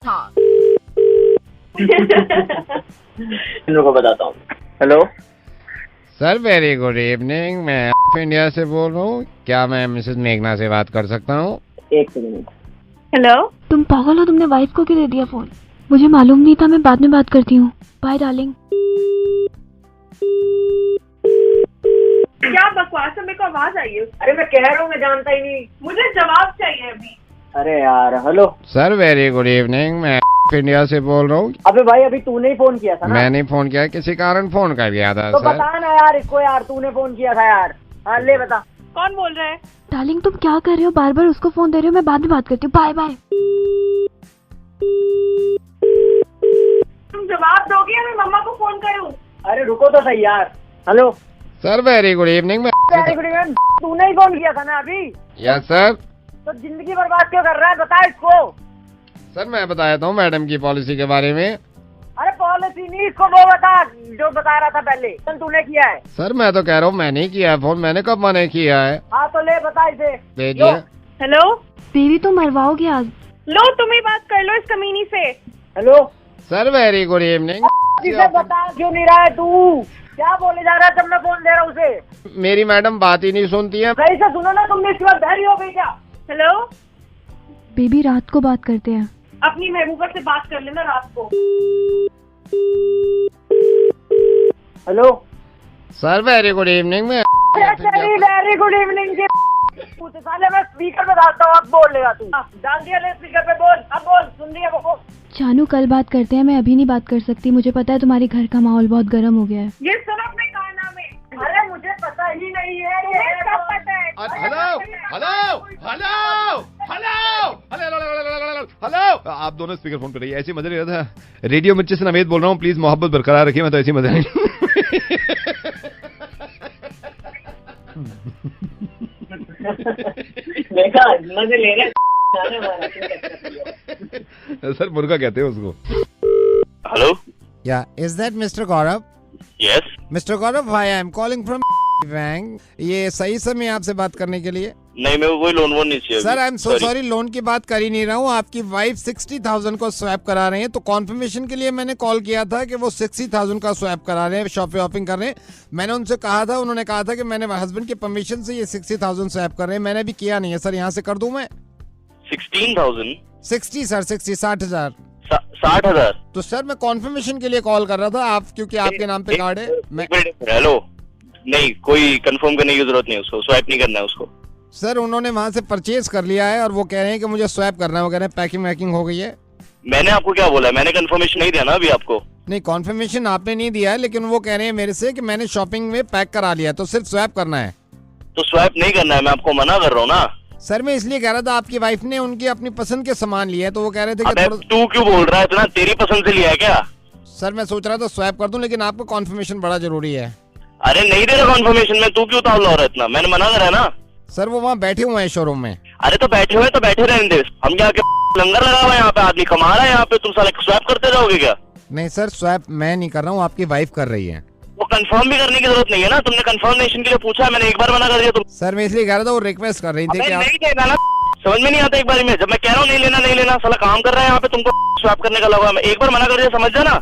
हाँ। को बताता हूँ। Hello sir, very good evening. मैं इंडिया से बोल रहा हूँ। क्या मैं मिसेस मेघना से बात कर सकता हूँ? एक सेकंड। हेलो, तुम पागल हो? तुमने वाइफ को क्यों दे दिया फोन? मुझे मालूम नहीं था, मैं बाद में बात करती हूँ। Bye darling. क्या बकवास है? मेरे को आवाज आई है। अरे मैं कह रहा हूँ, मैं जानता ही नहीं। मुझे जवाब चाहिए अभी। अरे यार, hello. Sir, very good evening. मैं इंडिया से बोल रहा हूँ। अबे भाई, अभी तूने ही फोन किया था ना? मैंने फोन किया, किसी कारण फोन कर दिया था तो सर। बता ना यार इसको, यार तूने फोन किया था यार। हाँ ले बता। कौन बोल रहा है? डार्लिंग, तुम क्या कर रहे हो? बार बार उसको फोन दे रहे हो। मैं बाद में बात करती हूँ। Bye bye. तुम जवाब दोगे या मैं मम्मा को फोन करूँ? अरे रुको तो सही यार। Hello sir, very good evening. तूने ही फोन किया था ना अभी? Yes sir. तो जिंदगी बर्बाद क्यों कर रहा है, बता इसको। सर, मैं बताया था मैडम की पॉलिसी के बारे में। अरे पॉलिसी नहीं, इसको वो बता जो बता रहा था पहले। तूने किया है? सर, मैं तो कह रहा हूँ मैंने ही किया है फोन। मैंने कब मना किया है? हाँ तो ले बता इसे। भेजिए। हेलो बेबी, तुम मरवाओगे आज। लो, तुम ही बात कर लो इस कमीनी से। Hello sir, very good evening. इसे बता क्यों नहीं रहा है तू? क्या बोले जा रहा है जब मैं फोन दे रहा हूँ उसे? मेरी मैडम बात ही नहीं सुनती है। सही से सुनो ना, तुमने इसके बाद बहरी हो गई क्या? हेलो, बेबी, रात को बात करते हैं। अपनी महबूबा से बात कर लेना रात को। Hello sir, very good evening. मैं वेरी गुड इवनिंग के साले मैं स्पीकर पे डालता हूँ, अब बोल लेगा तू। डाल दिया ले स्पीकर पे, बोल अब बोल। सुन रही है वो? जानू, कल बात करते हैं। मैं अभी नहीं बात कर सकती। मुझे पता है तुम्हारे घर का माहौल बहुत गर्म हो गया है। ये सुनो अपने काना में। अरे मुझे पता ही नहीं है। तुम्हें सब पता है। Hello hello hello hello hello. आप दोनों स्पीकर फोन पे रहिए। ऐसे मजा नहीं रहा था। रेडियो मिर्ची से नवेद बोल रहा हूँ। प्लीज मोहब्बत बरकरार रखिए। मैं तो ऐसी मजा नहीं। देखा मजे ले रहे। सर, मुर्गा कहते हैं उसको। हेलो, या is that mister Gaurav? Yes. Mister Gaurav, hi, I am calling from bank. ये सही समय आपसे बात करने के लिए? नहीं, मेरे को कोई लोन वोन नहीं चाहिए। Sir, I am so sorry, loan की बात कर ही नहीं रहा हूँ। आपकी वाइफ 60,000 को स्वैप करा रहे हैं, तो कॉन्फर्मेशन के लिए मैंने कॉल किया था कि वो 60,000 का स्वैप करा रहे हैं, शॉपिंग कर रहे हैं। मैंने उनसे कहा था, उन्होंने कहा था कि मैंने हस्बैंड की परमिशन से ये 60,000 स्वैप कर रहे हैं। मैंने भी किया नहीं है सर। यहाँ से कर दूं मैं? 16,000? 60 सर, 60,000। 60,000? तो सर, मैं कॉन्फर्मेशन के लिए कॉल कर रहा था, आप क्योंकि आपके नाम पे कार्ड है। मैं हेलो, नहीं, कोई कंफर्म करने की जरूरत नहीं है उसको। स्वैप नहीं करना है उसको। सर, उन्होंने वहाँ से परचेज कर लिया है और वो कह रहे हैं कि मुझे स्वैप करना है। वो कह रहे हैं पैकिंग वैकिंग हो गई है। मैंने आपको क्या बोला? मैंने कंफर्मेशन नहीं दिया ना अभी आपको। नहीं, कॉन्फर्मेशन आपने नहीं दिया है, लेकिन वो कह रहे हैं मेरे से कि मैंने शॉपिंग में पैक करा लिया, तो सिर्फ स्वैप करना है। तो स्वैप नहीं करना है, मैं आपको मना कर रहा हूँ ना। सर, मैं इसलिए कह रहा था, आपकी वाइफ ने उनकी अपनी पसंद के सामान लिए हैं, तो वो कह रहे थे कि अबे तू क्यों बोल रहा है इतना? तेरी पसंद से लिया है क्या? सर, मैं सोच रहा था स्वैप कर दूं, लेकिन आपको कॉन्फर्मेशन बड़ा जरूरी है। अरे नहीं दे रहा कॉन्फर्मेशन में, तू क्यों तावला हो रहा है इतना? मैंने मना करा है ना। सर, वो वहाँ बैठे हुए हैं शोरूम में। अरे तो बैठे हुए तो बैठे रहने दे। हम क्या लंगर लगा हुआ है यहाँ पे? आदमी कमा रहा है यहाँ पे, तुम साले स्वैप करते जाओगे क्या? नहीं सर, स्वैप मैं नहीं कर रहा हूँ, आपकी वाइफ कर रही है। वो कंफर्म भी करने की जरूरत नहीं है ना। तुमने कंफर्मेशन के लिए पूछा, मैंने एक बार मना कर दिया। तुम सर, मैं इसलिए कह रहा था, वो रिक्वेस्ट कर रही थी कि आप नहीं देना ना। समझ में नहीं आता एक बार में? जब मैं कह रहा हूँ नहीं लेना, साला काम कर रहा है यहाँ पे, तुमको स्वैप करने का लगा। मैं एक बार मना कर दिया, समझ जाना।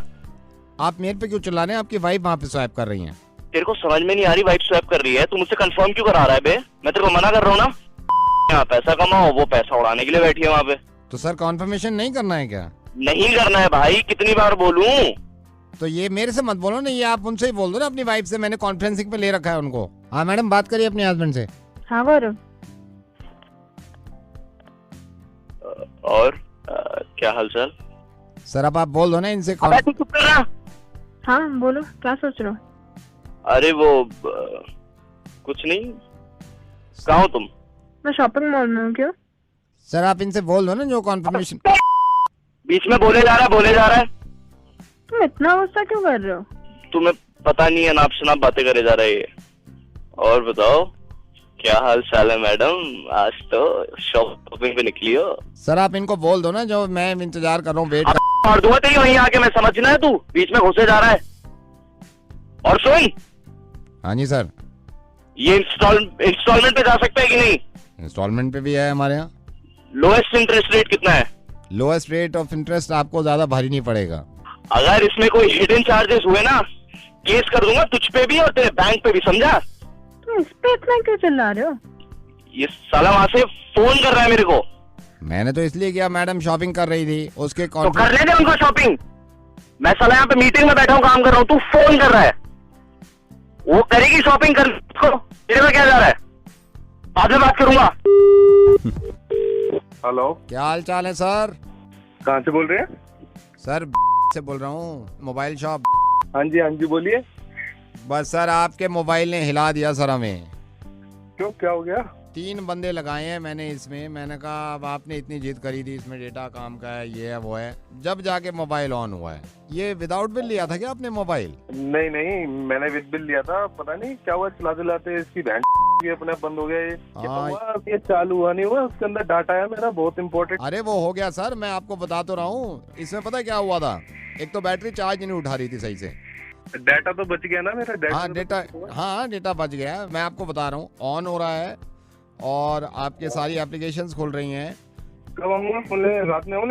आप मेरे पे क्यों चिल्ला रहे हैं? आपकी वाइफ वहाँ पे स्वैप कर रही है। तेरे को समझ में नहीं आ रही? वाइफ स्वैप कर रही है, तू मुझसे कंफर्म क्यों करा रहा है बे? मैं तेरे को मना कर रहा हूँ ना। यहाँ पैसा कमाओ, वो पैसा उड़ाने के लिए बैठी है वहाँ पे। तो सर, कॉन्फर्मेशन नहीं करना है क्या? नहीं करना है भाई, कितनी बार बोलूं? तो ये मेरे से मत बोलो ना, ये आप उनसे ही बोल दो ना, अपनी वाइफ से। मैंने कॉन्फ्रेंसिंग पे ले रखा है उनको। हाँ मैडम, बात करिए अपने हस्बैंड से। हाँ गौरव। और क्या हालचाल? सर, अब आप बोल दो ना इनसे। अबे तू चुप कर रहा। हाँ बोलो, क्या सोच रहे हो? अरे वो कुछ नहीं। कहाँ हो तुम? मैं शॉपिंग मॉल में हूँ। क्यों? सर, आप इनसे बोल दो ना जो कॉन्फर्मेशन। बीच में बोले जा रहा है। तुम इतना गुस्सा क्यों कर रहे हो? तुम्हें पता नहीं है, नाप शनाप बातें करे जा रहे हैं। और बताओ, क्या हाल चाल है मैडम? आज तो शॉपिंग पे निकली हो। सर, आप इनको बोल दो ना जो मैं इंतजार कर रहा हूँ, वेट और दूंगा तेरी वहीं आके। मैं समझना है, तू बीच में घुसे जा रहा है। और सुन। हाँ जी सर। ये इंस्टॉलमेंट पे जा सकता है कि नहीं? इंस्टॉलमेंट पे भी है हमारे यहाँ। लोएस्ट इंटरेस्ट रेट कितना है? लोएस्ट रेट ऑफ इंटरेस्ट आपको ज्यादा भारी नहीं पड़ेगा। अगर इसमें कोई हिडन चार्जेस हुए ना, केस कर दूंगा तुझ पे भी और तेरे बैंक पे भी, समझा? तुम इस पे इतना क्यों चिल्ला रहे हो? ये साला वहां से फोन कर रहा है मेरे को। मैंने तो इसलिए किया, मैडम शॉपिंग कर रही थी, उसके तो कर लेने उनको शॉपिंग। मैं साला यहाँ पे मीटिंग में बैठा हूँ, काम कर रहा हूँ, तू फोन कर रहा है। वो करेगी शॉपिंग कर, तेरे में क्या जा रहा है? बाद में बात करूंगा। हेलो, क्या हाल चाल है सर? कहाँ से बोल रहे हैं? सर से बोल रहा हूँ, मोबाइल शॉप। हाँ जी बोलिए। बस सर आपके मोबाइल ने हिला दिया सर हमें। क्यों, क्या हो गया? 3 बंदे लगाए हैं मैंने इसमें। मैंने कहा अब आपने इतनी जिद करी थी, इसमें डेटा काम का है, ये है वो है, जब जाके मोबाइल ऑन हुआ है। ये विदाउट बिल लिया था क्या आपने मोबाइल? नहीं, मैंने विद बिल लिया था। पता नहीं क्या हुआ, चलाते इसकी बैंड ये अपने आप बंद हो गया। ये हुआ, ये चालू हुआ नहीं हुआ, उसके अंदर डाटा है मेरा बहुत इंपॉर्टेंट। अरे वो हो गया सर, मैं आपको बता तो रहा हूँ। इसमें पता है क्या हुआ था? एक तो बैटरी चार्ज नहीं उठा रही थी सही से। डाटा तो बच गया ना मेरा? डेटा बच गया। मैं आपको बता रहा हूँ, ऑन हो रहा है और आपके सारी एप्लीकेशंस खुल रही हैं। कब आऊंगा फोन लेने? रात में आऊँ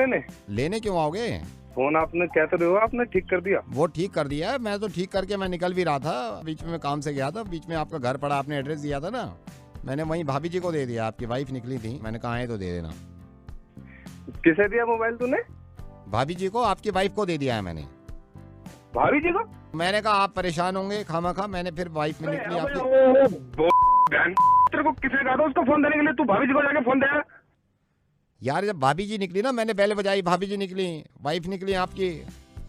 लेने क्यों आओगे? फोन आपने कहते रहे हो, आपने ठीक कर दिया? वो ठीक कर दिया है, मैं तो ठीक करके मैं निकल भी रहा था। बीच में मैं काम से गया था, बीच में आपका घर पड़ा, आपने एड्रेस दिया था ना, मैंने वहीं भाभी जी को दे दिया। आपकी वाइफ निकली थी, मैंने कहा है तो दे देना। किसे दिया मोबाइल तूने? भाभी जी को, आपकी वाइफ को दे दिया है मैंने। भाभी जी को? मैंने कहा आप परेशान होंगे खामा, मैंने फिर वाइफ में निकली आपकी। तेरे को किसने कहा था उसको फोन देने के लिए? तू भाभी जी को जाके फोन दे यार। जब भाभी जी निकली ना, मैंने बेल बजाई, भाभी जी निकली, वाइफ निकली आपकी।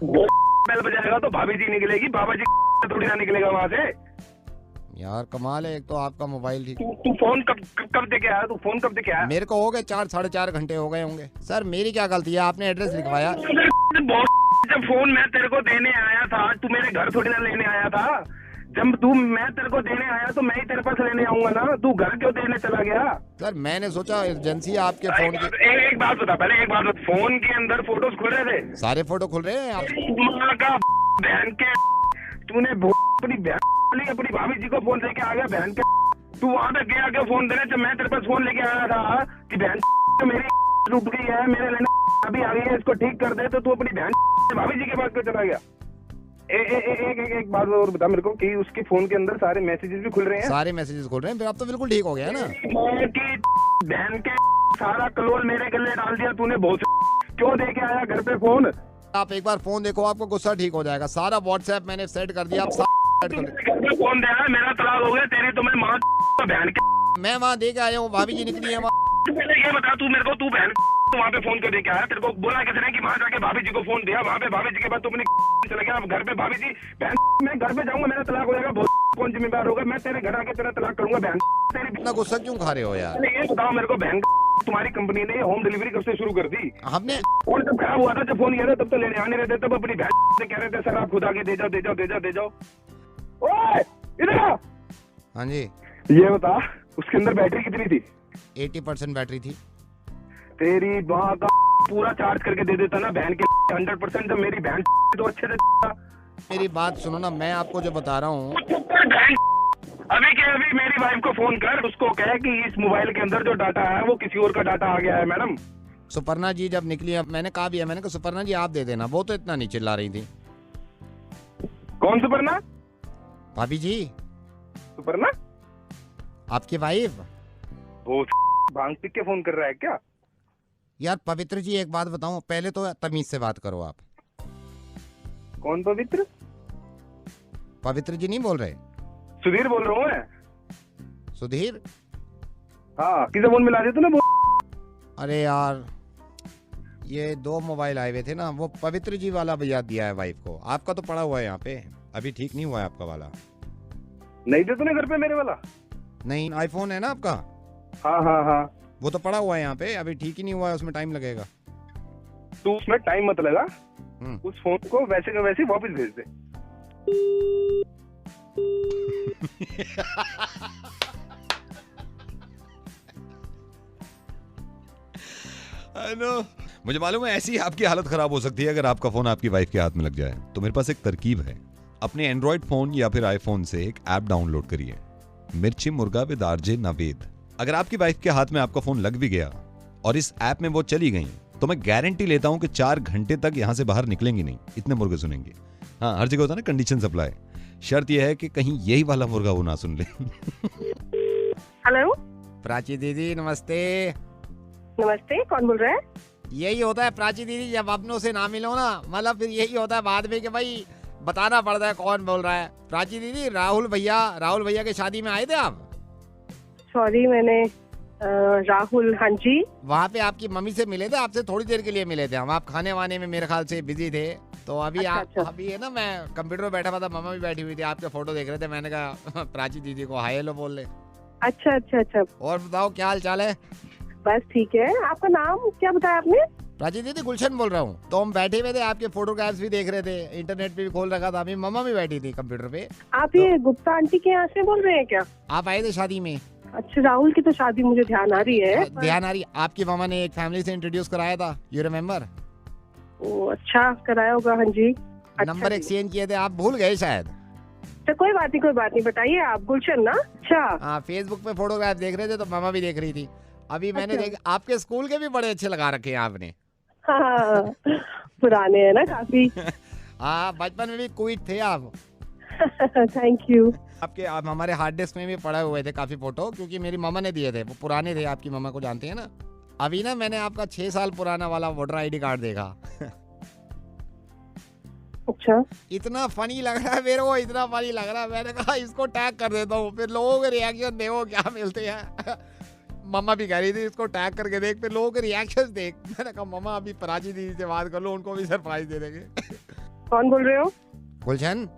बेल बजाएगा तो भाभी जी निकलेगी, बाबा जी थोड़ी ना निकलेगा वहाँ से। यार कमाल है, एक तो आपका मोबाइल ठीक। तू फोन कब दे के आया? तू फोन कब दे के आया? मेरे को हो गए 4-4.5 घंटे हो गए होंगे। सर मेरी क्या गलती है, आपने एड्रेस लिखवाया। जब फोन मैं तेरे को देने आया था, तू मेरे घर थोड़ी ना लेने आया था। जब मैं तेरे को देने आया तो मैं ही तेरे पास लेने आऊंगा ना। तू घर क्यों देने चला गया? सर मैंने सोचा इमरजेंसी आपके फोन की। एक बात बता, पहले एक बात बता, फोन के अंदर फोटोज खुल रहे थे? सारे फोटो खुल रहे हैं माँ का बहन के, तूने अपनी बहन अपनी भाभी जी को फोन लेके आ गया बहन के। तू वहाँ पे गया क्या फोन देने? जब मैं तेरे पास फोन लेके आया था कि बहन मेरी टूट गई है, मेरे लेने अभी आ गई है, इसको ठीक कर दे, तो तू अपनी बहन भाभी जी के पास क्यों चला गया? एक बात और बता मेरे को कि उसके फोन के अंदर सारे मैसेजेस भी खुल रहे हैं? सारे मैसेजेस खुल रहे हैं, अब तो बिल्कुल ठीक हो गया ना। बहन के सारा कलोल मेरे गले डाल दिया तूने। बहुत क्यों दे के आया घर पे फोन? आप एक बार फोन देखो, आपको गुस्सा ठीक हो जाएगा। सारा व्हाट्सएप मैंने सेट कर दिया, आप फोन दे आया, मेरा तलाक हो गया, तेरी तो मैं माँ बहन के। मैं वहाँ दे के आया हूँ, भाभी जी निकली है वहाँ। ये बता तू मेरे को, तू बहन वहाँ पे फोन कर दे के आया? तेरे को बोला किसने कि वहाँ जाके भाभी जी को फोन दिया? वहाँ पे भाभी जी के बाद तू अपनी चला गया। अब घर पे भाभी जी बहन, मैं घर पे जाऊंगा, मेरा तलाक हो जाएगा, कौन जिम्मेदार होगा? मैं तेरे घर आके तेरा तलाक करूंगा बहन। तेरी इतना गुस्सा क्यों खा रहे हो यार? ये बताओ मेरे को बहन, तुम्हारी कंपनी ने होम डिलीवरी कब से शुरू कर दी? हमने फोन जब खराब हुआ था, जब फोन किया था तब तो लेने आने रहते, तब अपनी बहन से कह रहे थे सर आप खुद आके दे जाओ। ओए इधर आ। हाँ जी। ये बता उसके अंदर बैटरी कितनी थी? 80% बैटरी थी। तेरी माँ का पूरा चार्ज करके दे देता ना बहन के 100%। जब मेरी बहन तो अच्छे से। मेरी बात सुनो ना, मैं आपको जो बता रहा हूँ। अभी के अभी मेरी वाइफ को फोन कर, उसको कह कि इस मोबाइल के अंदर जो डाटा है वो किसी और का डाटा आ गया है मैडम। सुपर्णा जी जब निकली, अब मैंने कहा भी है, मैंने कहा सुपर्णा जी आप दे देना, वो तो इतना नहीं चिल्ला रही थी। कौन सुपर्णा? भाभी जी। सुपर्णा आपकी वाइफ। वो भांग पी के फोन कर रहा है क्या? यार पवित्र जी एक बात बताऊं, पहले तो तमीज से बात करो आप। कौन पवित्र? पवित्र जी नहीं बोल रहे? सुधीर बोल रहा हूँ मैं। सुधीर? हाँ, किसे फोन मिला दिया तूने? अरे यार ये 2 मोबाइल आए हुए थे ना, वो पवित्र जी वाला भैया दिया है वाइफ को। आपका तो पड़ा हुआ है यहाँ पे, अभी ठीक नहीं हुआ है आपका वाला। नहीं दे तूने घर पे मेरे वाला? नहीं, आईफोन है ना आपका? हाँ, वो तो पड़ा हुआ है यहाँ पे, अभी ठीक ही नहीं हुआ है, उसमें टाइम लगेगा। तू उसमें टाइम मत लगा, उस फोन को वैसे का वैसे वापस भेज दे। मुझे मालूम है ऐसी आपकी हालत खराब हो सकती है अगर आपका फोन आपकी वाइफ के हाथ में लग जाए। तो मेरे पास एक तरकीब है। अपने एंड्रॉइड फोन या फिर आईफोन से एक ऐप डाउनलोड करिए, मिर्ची मुर्गा विद आरजे नावेद। अगर आपकी वाइफ के हाथ में आपका फोन लग भी गया और इस ऐप में वो चली गई तो मैं गारंटी लेता हूं कि 4 घंटे तक यहां से बाहर निकलेंगे नहीं, इतने मुर्गे सुनेंगे। हाँ, हर जगह होता है ना कंडीशन सप्लाई। शर्त यह है कि कहीं यही वाला मुर्गा वो ना सुन ले। हेलो, प्राची दीदी नमस्ते। नमस्ते, कौन बोल रहा है? यही होता है प्राची दीदी, जब अपनों से ना मिलो ना, मतलब फिर यही होता है बाद में कि भाई बताना पड़ता है कौन बोल रहा है। प्राची दीदी, राहुल भैया के शादी में आए थे आप? सॉरी, मैंने राहुल, हाँ जी। वहाँ पे आपकी मम्मी से मिले थे, आपसे थोड़ी देर के लिए मिले थे हम। आप खाने वाने में मेरे ख्याल से बिजी थे, तो अभी अच्छा। अभी है ना, मैं कंप्यूटर पे बैठा हुआ था, मम्मा भी बैठी हुई थी, आपके फोटो देख रहे थे। मैंने कहा प्राची दीदी को हाय हेलो बोल ले। अच्छा। और बताओ क्या हाल चाल है? बस ठीक है। आपका नाम क्या बताया आपने? प्राची दीदी, गुलशन बोल रहा हूँ। तो हम बैठे हुए थे, आपके फोटोग्राफ्स भी देख रहे थे, इंटरनेट पे भी खोल रखा था, अभी मम्मा भी बैठी थी कंप्यूटर पे। आप ये गुप्ता आंटी के यहाँ से बोल रहे हैं क्या? आप आए थे शादी में? अच्छा, राहुल की तो शादी मुझे ध्यान आ रही है। ध्यान आ रही, आपकी मामा ने एक फैमिली से इंट्रोड्यूस कराया था, यू रिमेम्बर? ओ अच्छा, कराया होगा, हाँ जी। नंबर एक्सचेंज किए थे, आप भूल गए शायद। तो कोई बात नहीं, बताइए आप। गुलशन ना? अच्छा। हाँ, फेसबुक पे फोटोग्राफ देख रहे थे तो मामा भी देख रही थी। अभी मैंने देखा आपके स्कूल के भी बड़े अच्छे लगा रखे हैं आपने। हाँ, पुराने हैं ना काफी। हाँ, बचपन में भी क्वीट थे आप। Thank you. आप हमारे हार्ड डिस्क में भी पड़े हुए थे काफी फोटो, क्योंकि मेरी मामा ने दिए थे, वो पुराने थे। आपकी मामा को जानते हैं ना? अभी ना मैंने आपका 6 साल पुराना वाला वोटर आईडी कार्ड देखा। अच्छा, इतना फनी लग रहा है मेरे को, इतना फनी लग रहा है, मैंने कहा इसको टैग कर देता हूँ, फिर लोगों के रिएक्शन देखो क्या मिलते हैं। मम्मा भी कह रही थी इसको टैग करके देख, फिर लोगों के रिएक्शन देख। मैंने कहा मम्मा अभी प्राची दीदी से बात कर लो, उनको भी सरप्राइज दे देंगे। कौन बोल रहे हो? गुलशन।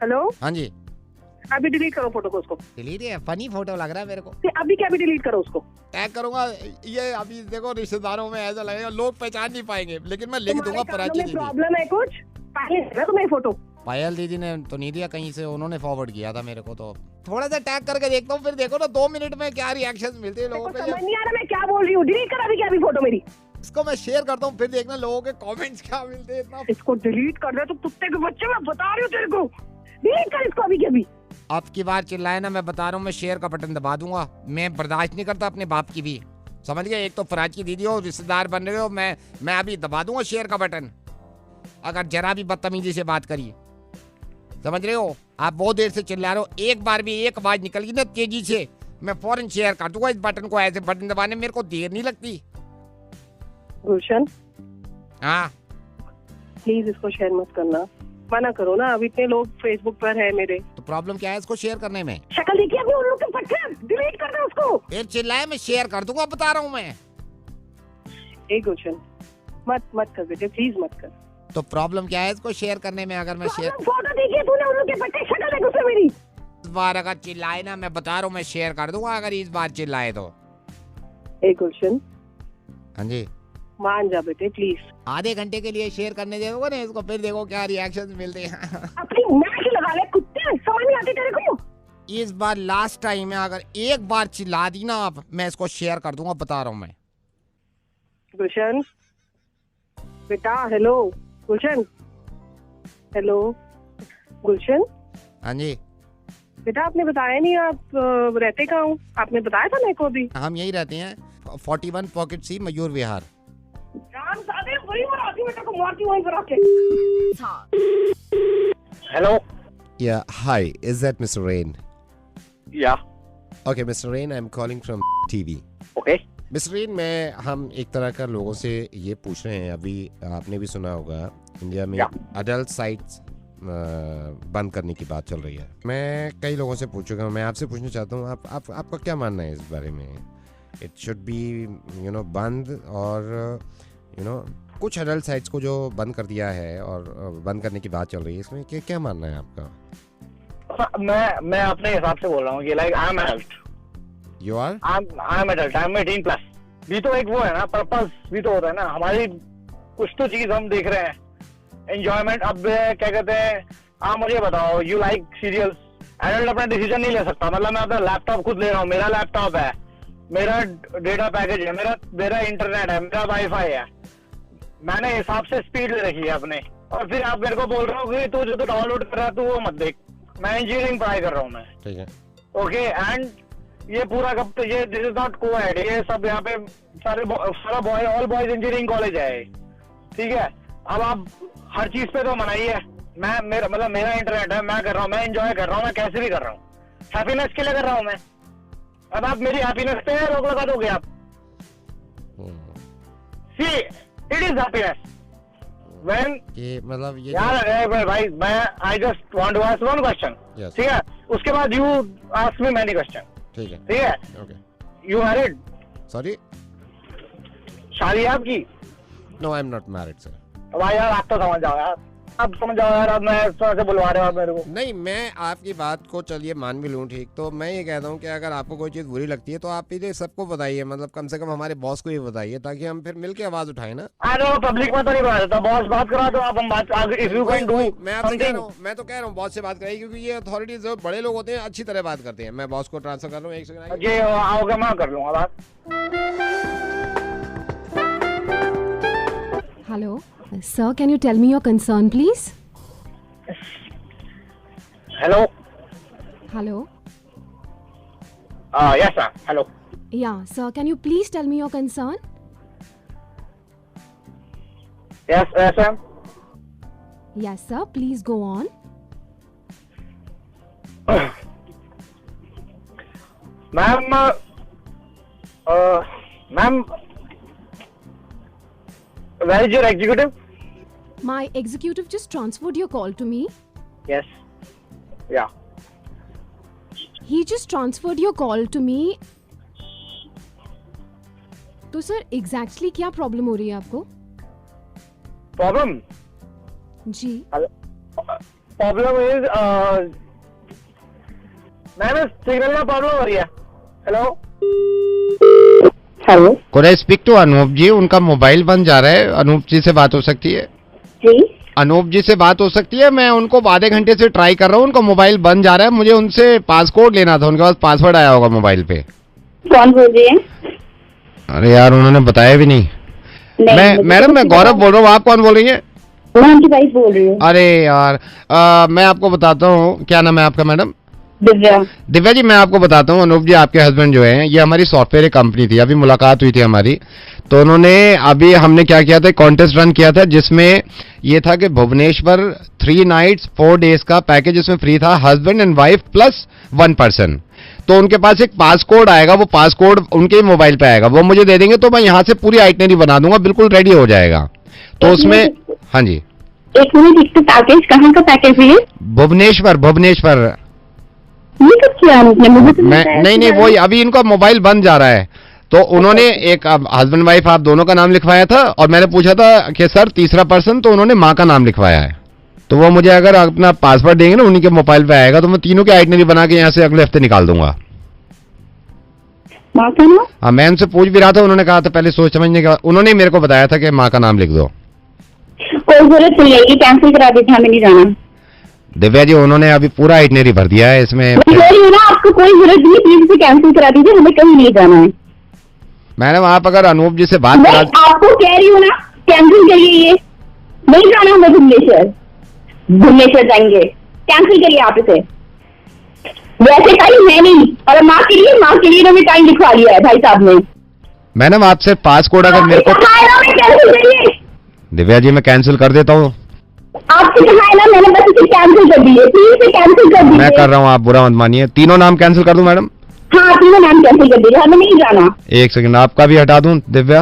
हेलो, हाँ जी। अभी डिलीट करो फोटो को, उसको। डिलीट है? फनी फोटो लग रहा है मेरे को। अभी क्या, अभी डिलीट करो उसको। टैग करूंगा ये, अभी देखो रिश्तेदारों में ऐसा लगेगा, लोग पहचान नहीं पाएंगे, लेकिन मैं लिख दूंगा प्राची दीदी। प्रॉब्लम है कुछ? पायल तुम्हें फोटो? पायल दीदी ने तो नहीं दिया, कहीं से उन्होंने फॉरवर्ड किया था मेरे को। तो थोड़ा सा टैग करके देखता हूँ, फिर देखो ना 2 मिनट में क्या रिएक्शन मिलते हैं लोगों के। समझ नहीं आ रहा मैं क्या बोल रही हूँ। डिलीट कर अभी क्या, अभी फोटो मेरी। इसको मैं शेयर करता हूँ, फिर देखना लोगों के कमेंट्स क्या मिलते हैं। इतना इसको डिलीट कर दे तो कुत्ते के बच्चे, मैं बता रही हूँ तेरे को। डिलीट कर इसको अभी के अभी। अब की बार चिल्लाए ना, मैं बता रहा हूँ, मैं शेयर का बटन दबा दूंगा। मैं बर्दाश्त नहीं करता अपने बाप की भी, समझ गए? एक तो प्राची दीदी हो, रिश्तेदार बन रहे हो, मैं अभी दबा दूंगा शेयर का बटन अगर जरा भी बदतमीजी से बात करिए, समझ रहे हो? आप बहुत देर से चिल्ला रहे हो, एक बार भी एक आवाज निकल गई ना तेजी से, मैं फौरन शेयर कर दूंगा इस बटन को। ऐसे बटन दबाने में मेरे को देर नहीं लगती। गुलशन, हाँ प्लीज इसको शेयर मत करना, मना करो ना। अब इतने लोग फेसबुक पर है मेरे। तो प्रॉब्लम क्या है इसको शेयर करने में? शक्ल देखिए अपनी, उन लोग के पट्टे। डिलीट कर दो उसको। फिर चिल्लाए, मैं शेयर कर दूंगा, बता रहा हूँ मैं। ए गुलशन, मत कर बेटे, प्लीज मत कर। तो प्रॉब्लम क्या है इसको शेयर करने में? अगर मैं शेयर, फोटो देखिए तूने, उन लोग के पट्टे। शक्ल देख उससे मेरी। इस बार अगर चिल्लाए ना, मैं बता रहा हूँ मैं शेयर कर दूंगा अगर इस बार चिल्लाए तो। ए गुलशन, हाँ जी, मान जा बेटे प्लीज। आधे घंटे के लिए शेयर करने देगा ना इसको, फिर देखो क्या रिएक्शंस मिलते हैं। अपनी नाक लगा ले कुत्ते, समझ नहीं आती तेरे को? इस बार लास्ट टाइम है, अगर एक बार चिल्ला दी ना आप, मैं इसको शेयर कर दूंगा, बता रहा हूँ मैं। गुलशन बेटा, हेलो गुलशन, हेलो गुलशन। हाँ जी। बेटा आपने बताया नहीं आप रहते कहाँ हो? आपने बताया था मेरे को अभी। हम यही रहते हैं, 41 पॉकेट सी, मयूर विहार। जानसादे, वही मराठी बेटा को मारती वहीं पर आके। Hello. Yeah, hi. Is that Mr. Rain? Yeah. Okay, Mr. Rain, I'm calling from TV. Okay. Mr. Rain, हम एक तरह का लोगों से ये पूछ रहे हैं, अभी आपने भी सुना होगा इंडिया में अडल्ट साइट्स बंद करने की बात चल रही है। मैं कई लोगों से पूछ चुका हूँ, मैं आपसे पूछना चाहता हूँ, आपका क्या मानना है इस बारे में? इट शुड बी बंद, और कुछ अडल्ट साइट्स को जो बंद कर दिया है और बंद करने की बात चल रही है, इसमें क्या मानना है आपका? मैं अपने हिसाब से बोल रहा हूँ कि like I am adult, you are, I am adult, I am 18+। भी तो एक वो है ना, पर्पस भी तो होता है ना, हमारी कुछ तो चीज हम देख रहे हैं, एंजॉयमेंट। अब क्या कहते हैं, आप मुझे बताओ, यू लाइक सीरियल्स, एडल्ट अपना डिसीजन नहीं ले सकता। मतलब मैं अपना लैपटॉप खुद ले रहा हूँ, मेरा लैपटॉप है, मेरा डेटा पैकेज है, मेरा इंटरनेट है, मेरा वाईफाई है, मैंने हिसाब से स्पीड ले रखी है अपने। और फिर आप मेरे को बोल रहे हो कि तू जो डाउनलोड कर रहा है तू वो मत देख। मैं इंजीनियरिंग पढ़ाई कर रहा हूँ मैं, ठीक है, ओके। एंड ये पूरा कब तो ये दिस इज नॉट कोएड, ये सब यहाँ पे सारा boy all boys engineering college है, ठीक है। अब आप हर चीज पे तो मनाइए, मैं मेरा इंटरनेट है, मैं कर रहा हूँ, मैं एंजॉय कर रहा हूँ, मैं कैसे भी कर रहा हूँ, हैप्पीनेस के लिए कर रहा हूँ मैं। अब आप मेरी हैप्पीनेस पे रोक लगा दोगे आप। See it is happiness when ये मतलब ये यार भाई मैं I just want to ask one question, ठीक है, उसके बाद you ask me many question, ठीक है, ठीक है। ओके। You married? सॉरी, शादी है आपकी? No I am not married sir. भाई यार आप तो समझ जाओ यार, आप समझ जाओ यार, अब मैं से बुलवा रहे हो आप मेरे को। नहीं, मैं आपकी बात को चलिए मान भी लूँ, ठीक, तो मैं ये कहता हूँ कि अगर आपको कोई चीज़ बुरी लगती है तो आप इसे सबको बताइए, मतलब कम से कम हमारे बॉस को ही बताइए, ताकि हम फिर मिलके आवाज उठाएं ना। अरे पब्लिक में तो नहीं बात होता, बॉस बात करा तो आप हम बात आगे इफ यू कैन डू। मैं आपसे कह रहा हूँ, मैं तो कह रहा हूँ बॉस से बात कराइए, क्योंकि ये अथॉरिटीज जो बड़े लोग होते हैं अच्छी तरह बात करते हैं। मैं बॉस को ट्रांसफर कर रहा हूँ, एक सेकंड। ये आओगे मैं कर लूंगा बात। Hello, sir, can you tell me your concern, please? Hello. Hello. Yes sir. Hello. Yeah, sir, can you please tell me your concern? Yes, ma'am. Yes, sir, please go on. Ma'am, ma'am, where is your executive? My executive just transferred your call to me. Yes. Yeah. He just transferred your call to me. तो sir exactly क्या problem हो रही है आपको? Problem? जी Problem is ma'am signal में problem हो रही है। Hello hello, Could I speak to Anoop ji? उनका मोबाइल बंद जा रहा है। अनूप जी से बात हो सकती है? जी अनूप जी से बात हो सकती है? मैं उनको आधे घंटे से ट्राई कर रहा हूँ, उनका मोबाइल बंद जा रहा है। मुझे उनसे पासकोड लेना था, उनके पास पासवर्ड आया होगा मोबाइल पे। कौन बोल रही है? अरे यार, उन्होंने बताया भी नहीं। मैडम मैं गौरव बोल रहा हूँ, आप कौन बोल रही हैं? मैं उनकी वाइफ बोल रही हूँ। अरे यार, मैं आपको बताता हूँ, क्या नाम है आपका मैडम? दिव्या। दिव्या जी, मैं आपको बताता हूँ, अनूप जी आपके हस्बैंड जो हैं, ये हमारी सॉफ्टवेयर कंपनी थी, अभी मुलाकात हुई थी हमारी, तो उन्होंने अभी हमने क्या किया था, कॉन्टेस्ट रन किया था, जिसमें ये था कि भुवनेश्वर 3 नाइट्स 4 डेज का पैकेज इसमें फ्री था, husband and wife plus 1 person. तो उनके पास एक पासकोड आएगा, वो पासकोड उनके मोबाइल पे आएगा, वो मुझे दे देंगे तो मैं यहाँ से पूरी आइटनरी बना दूंगा, बिल्कुल रेडी हो जाएगा। तो उसमें हाँ जी, एक मिनट, एक तो पैकेज कहाँ का पैकेज है? भुवनेश्वर। ये कब किया आपने? मुझे तो नहीं वही अभी इनका मोबाइल बंद जा रहा है, तो उन्होंने एक हस्बैंड वाइफ आप दोनों का नाम लिखवाया था, और मैंने पूछा था कि सर तीसरा पर्सन, तो उन्होंने माँ का नाम लिखवाया है। तो वो मुझे अगर अपना पासवर्ड देंगे ना, उन्हीं के मोबाइल पे आएगा, तो मैं तीनों की आइटनरी बना के यहाँ से अगले हफ्ते निकाल दूंगा। माँ का नाम? हाँ, मैं उनसे पूछ भी रहा था, उन्होंने कहा था पहले सोच समझने का, उन्होंने मेरे को बताया था कि माँ का नाम लिख दो। कोई जरूरत नहीं है, कैंसिल करा दीजिए, हमें नहीं जाना। दिव्या जी, उन्होंने अभी पूरा आइटनरी भर दिया है इसमें। ना आपको कोई जरूरत नहीं, प्लीज इसे कैंसिल करा दीजिए, हमें कहीं नहीं जाना है। मैडम, आप अगर अनूप जी से बात करा, आपको कह रही हूँ ना, कैंसिल करिए, ये नहीं जाना हमें भुवनेश्वर जाएंगे, कैंसिल करिए आप इसे। वैसे टाइम है नहीं, और माँ के लिए उन्होंने टाइम लिखवा लिया है भाई साहब ने। मैडम आपसे पासकोड अगर मेरे को कैंसिल करिए। दिव्या जी, मैं कैंसिल कर देता हूँ। आपसे कहा है ना, मैंने बस इसे कैंसिल कर दिए, प्लीज इसे कैंसिल कर दीजिए। मैं कर रहा हूँ, आप बुरा मत मानिए। तीनों नाम कैंसिल कर दूं मैडम? हाँ, तीनों नाम कैंसिल कर दीजिए, हमें नहीं जाना। एक सेकंड, आपका भी हटा दूं दिव्या?